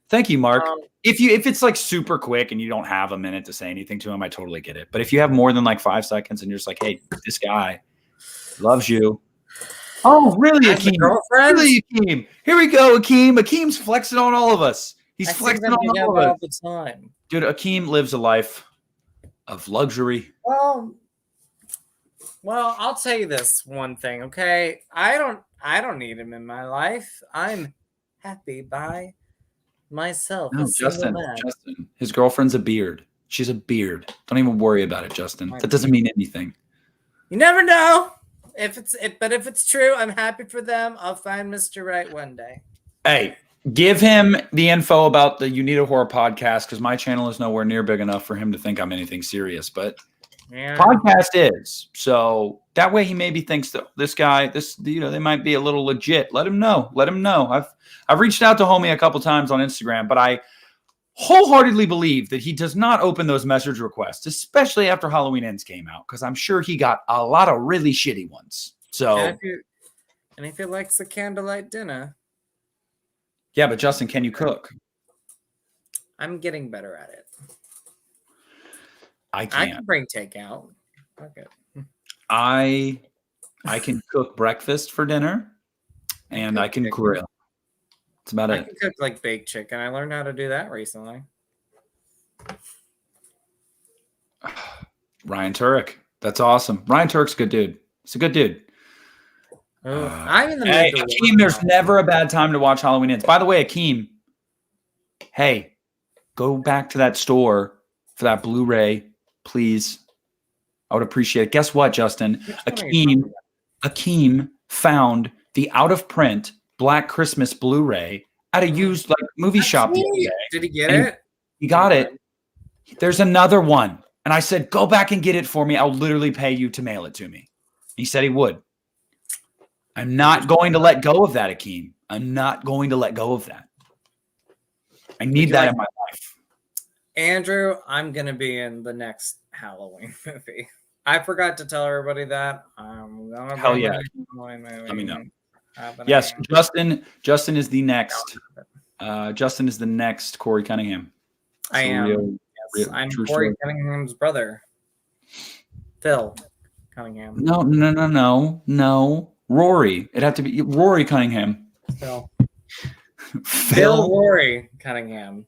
Thank you, Mark. If it's like super quick and you don't have a minute to say anything to him, I totally get it. But if you have more than like 5 seconds and you're just like, hey, this guy loves you. Oh, really, Akeem? Really, Akeem? Here we go, Akeem. Akeem's flexing on all of us. He's flexing on all of us. The time. Dude, Akeem lives a life of luxury. Well, I'll tell you this one thing, okay? I don't need him in my life. I'm happy by myself. No, Justin, his girlfriend's a beard. She's a beard. Don't even worry about it, Justin. That doesn't mean anything. You never know. But if it's true, I'm happy for them. I'll find Mr. Right one day. Hey, give him the info about the You Need a Horror podcast, because my channel is nowhere near big enough for him to think I'm anything serious. But podcast is. So that way he maybe thinks that this guy, they might be a little legit. Let him know. I've reached out to homie a couple times on Instagram, but I wholeheartedly believe that he does not open those message requests, especially after Halloween Ends came out, because I'm sure he got a lot of really shitty ones. So, and if he likes the candlelight dinner. Yeah, but Justin, can you cook? I'm getting better at it. I can't. I can bring takeout. Okay. I can cook breakfast for dinner, and I can grill. That's about it. I can cook like baked chicken. I learned how to do that recently. Ryan Turek. That's awesome. Ryan Turek's a good dude. He's a good dude. I'm in the mood. Hey, Akeem, there's never a bad time to watch Halloween Ends. By the way, Akeem, hey, go back to that store for that Blu-ray, please. I would appreciate it. Guess what, Justin? Akeem found the out-of-print Black Christmas Blu-ray at a used movie shop. Did he get it? He got it. There's another one. And I said, go back and get it for me. I'll literally pay you to mail it to me. He said he would. I'm not going to let go of that, Akeem. I'm not going to let go of that. I need that in my life. Andrew, I'm going to be in the next Halloween movie. I forgot to tell everybody that. Hell yeah. Let me know. Yes, Justin is the next. Justin is the next Corey Cunningham. I am. I'm Corey Cunningham's brother, Phil Cunningham. No. Rory. It'd have to be Rory Cunningham. Phil Rory Cunningham.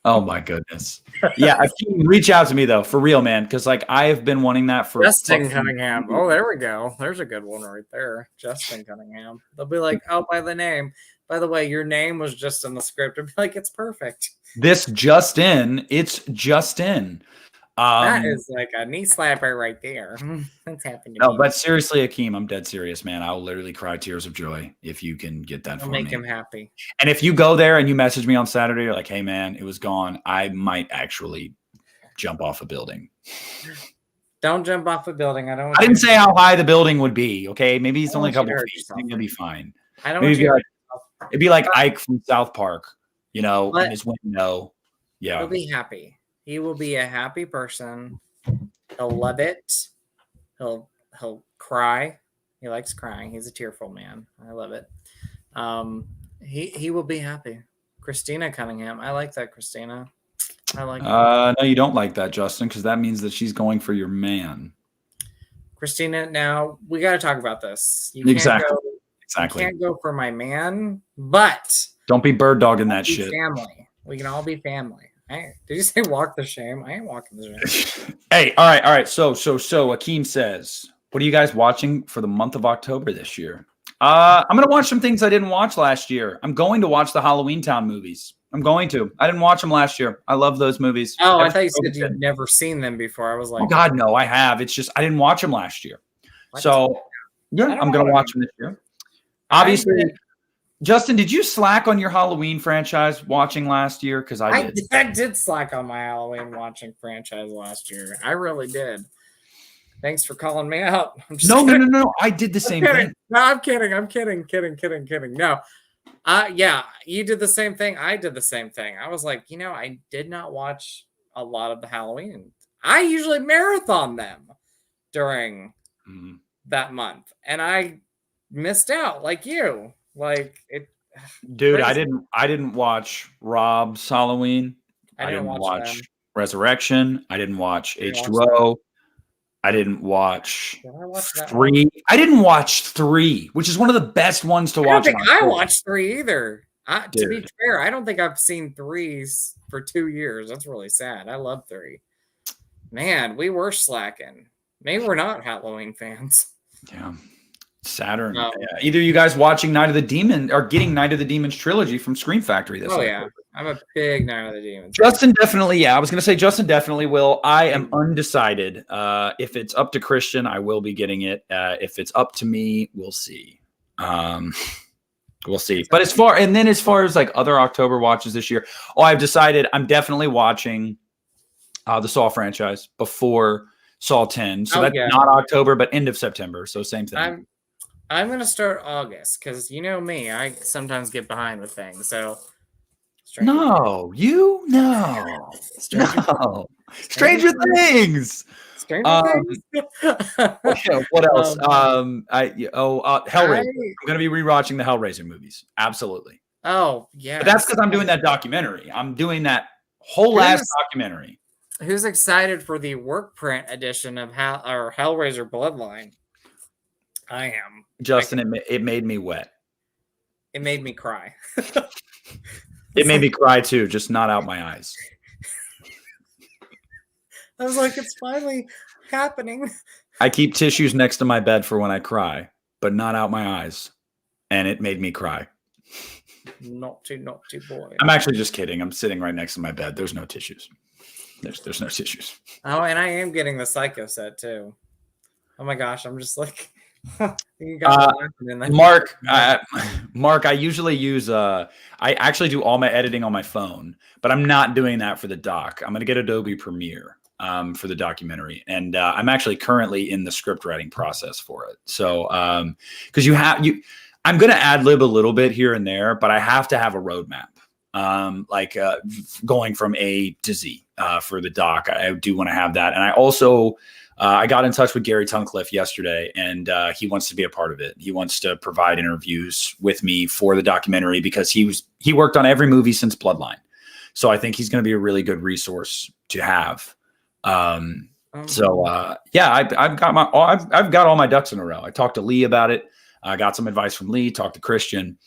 Oh my goodness. Yeah, reach out to me though, for real, man, because I have been wanting that for Justin Cunningham. Oh, there we go. There's a good one right there. Justin Cunningham. They'll be like, oh, by the name. By the way, your name was just in the script. I'd be like, it's perfect. This Justin, it's Justin. That is like a knee slapper right there. That's happened to me. No, but seriously, Akeem, I'm dead serious, man. I'll literally cry tears of joy if you can get that for me. Make him happy. And if you go there and you message me on Saturday, you're like, hey, man, it was gone, I might actually jump off a building. Don't jump off a building. I didn't say how high the building would be, okay? Maybe it's only a couple feet. I think you'll be fine. I don't want you it'd be like Ike from South Park, in his window. Yeah. He'll be happy. He will be a happy person. He'll love it. He'll cry. He likes crying. He's a tearful man. I love it. He will be happy. Christina Cunningham. I like that, Christina. I like that. No, you don't like that, Justin, because that means that she's going for your man. Christina, now we got to talk about this. Exactly. You can't go for my man, but don't be bird dogging that shit. Family. We can all be family. Did you say walk the shame? I ain't walking the shame. Hey, all right. So Akeem says, what are you guys watching for the month of October this year? I'm going to watch some things I didn't watch last year. I'm going to watch the Halloween Town movies. I'm going to. I didn't watch them last year. I love those movies. Oh, I thought you said you'd never seen them before. I was like, oh God, no, I have. It's just I didn't watch them last year. So yeah, I'm going to watch them this year. Obviously, Justin, did you slack on your Halloween franchise watching last year? Because I did. I did slack on my Halloween watching franchise last year. I really did. Thanks for calling me out. No. I did the same thing. No, I'm kidding. I'm kidding. No. Yeah, you did the same thing. I did the same thing. I was like, I did not watch a lot of the Halloween. I usually marathon them during that month, and I missed out like you. Like it, dude. Crazy. I didn't watch Rob's Halloween. I didn't watch Resurrection. I didn't watch H2O. I didn't watch 3. I didn't watch 3, which is one of the best ones to watch. I don't think I watched 3 either. To be fair, I don't think I've seen 3s for 2 years. That's really sad. I love 3. Man, we were slacking. Maybe we're not Halloween fans. Yeah. Saturn. No. Yeah. Either you guys watching Night of the Demon or getting Night of the Demons trilogy from Scream Factory this yeah. I'm a big Night of the Demons. Justin definitely, I was going to say Justin definitely will. I am undecided. If it's up to Christian, I will be getting it. If it's up to me, we'll see. We'll see. But as far as like other October watches this year, I've decided I'm definitely watching the Saw franchise before Saw 10. So that's not October, but end of September. So same thing. I'm going to start August because you know me, I sometimes get behind with things. So Stranger Things. What else? Hellraiser. I'm going to be rewatching the Hellraiser movies. Absolutely. Oh, yeah. But that's because I'm doing that documentary. I'm doing that whole ass documentary. Who's excited for the work print edition of Hellraiser Bloodline? I am. Justin, it made me wet. It made me cry. It made me cry too, just not out my eyes. I was like, it's finally happening. I keep tissues next to my bed for when I cry, but not out my eyes. And it made me cry. Naughty boy. I'm actually just kidding. I'm sitting right next to my bed. There's no tissues. There's no tissues. Oh, and I am getting the Psycho set too. Oh my gosh, I'm just like Mark, I usually use I actually do all my editing on my phone, but I'm not doing that for the doc. I'm going to get Adobe Premiere for the documentary, and I'm actually currently in the script writing process for it. So because I'm going to ad lib a little bit here and there, but I have to have a roadmap. Going from A to Z for the doc. I do want to have that, and I also I got in touch with Gary Tunnicliffe yesterday, and he wants to be a part of it. He wants to provide interviews with me for the documentary because he worked on every movie since Bloodline, so I think he's going to be a really good resource to have. I've got all my ducks in a row. I talked to Lee about it. I got some advice from Lee. Talked to Christian.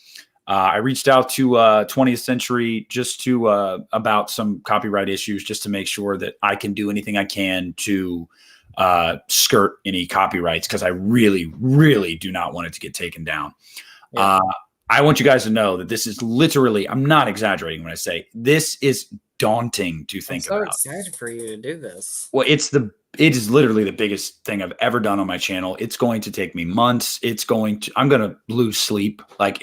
I reached out to 20th Century just to about some copyright issues, just to make sure that I can do anything I can to skirt any copyrights, because I really, really do not want it to get taken down. Yeah. I want you guys to know that this is literally, I'm not exaggerating when I say this is daunting to think about. I'm so excited for you to do this. Well, it is literally the biggest thing I've ever done on my channel. It's going to take me months. I'm going to lose sleep. But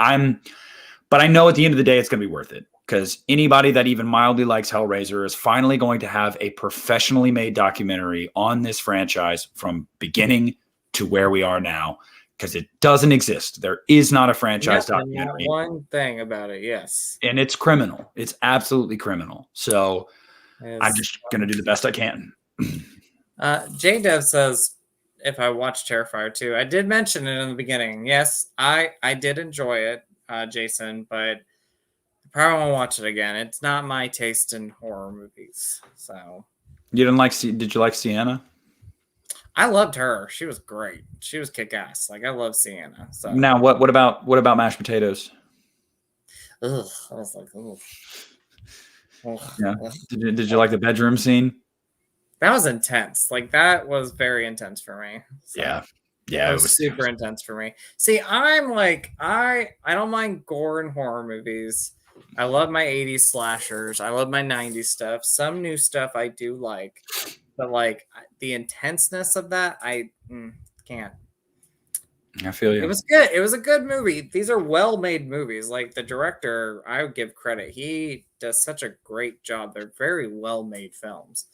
I know at the end of the day, it's going to be worth it, because anybody that even mildly likes Hellraiser is finally going to have a professionally made documentary on this franchise from beginning to where we are now, because it doesn't exist. There is not a franchise documentary. One thing about it, yes. And it's criminal. It's absolutely criminal. So I'm just going to do the best I can. J-Dev says, if I watched Terrifier 2, I did mention it in the beginning. Yes, I did enjoy it, Jason, but I probably won't watch it again. It's not my taste in horror movies. So you did you like Sienna? I loved her. She was great. She was kick-ass. Like, I love Sienna. So now what about mashed potatoes? Ugh. I was like, ugh. Yeah. Did you like the bedroom scene? That was intense. Like, that was very intense for me. So yeah. It was super intense for me. See, I'm like, I don't mind gore and horror movies. I love my 80s slashers. I love my 90s stuff. Some new stuff I do like. But, like, the intenseness of that, I can't. I feel you. It was good. It was a good movie. These are well-made movies. Like the director, I would give credit. He does such a great job. They're very well-made films.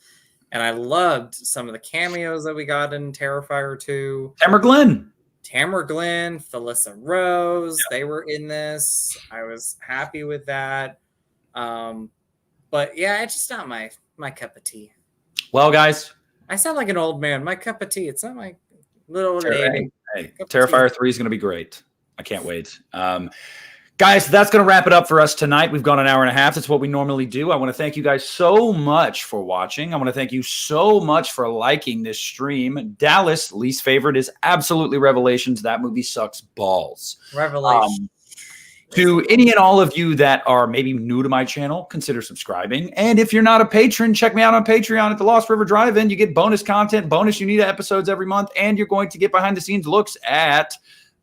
And I loved some of the cameos that we got in Terrifier 2. Tamara Glenn, Felissa Rose, they were in this. I was happy with that. But yeah, it's just not my cup of tea. Well, guys. I sound like an old man. My cup of tea. It's not my little baby. Hey, Terrifier 3 is going to be great. I can't wait. Guys, that's going to wrap it up for us tonight. We've gone an hour and a half. That's what we normally do. I want to thank you guys so much for watching. I want to thank you so much for liking this stream. Dallas, least favorite, is absolutely Revelations. That movie sucks balls. Revelation. To any and all of you that are maybe new to my channel, consider subscribing. And if you're not a patron, check me out on Patreon at the Lost River Drive-In. You get bonus content, bonus Unita episodes every month, and you're going to get behind-the-scenes looks at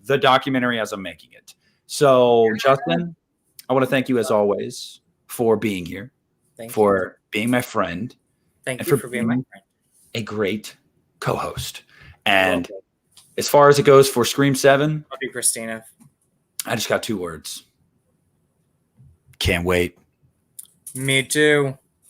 the documentary as I'm making it. So, Justin, I want to thank you as always for being here, for being my friend. Thank you for being my friend. A great co-host. And as far as it goes for Scream 7, Love you, Christina. I just got 2 words. Can't wait. Me too.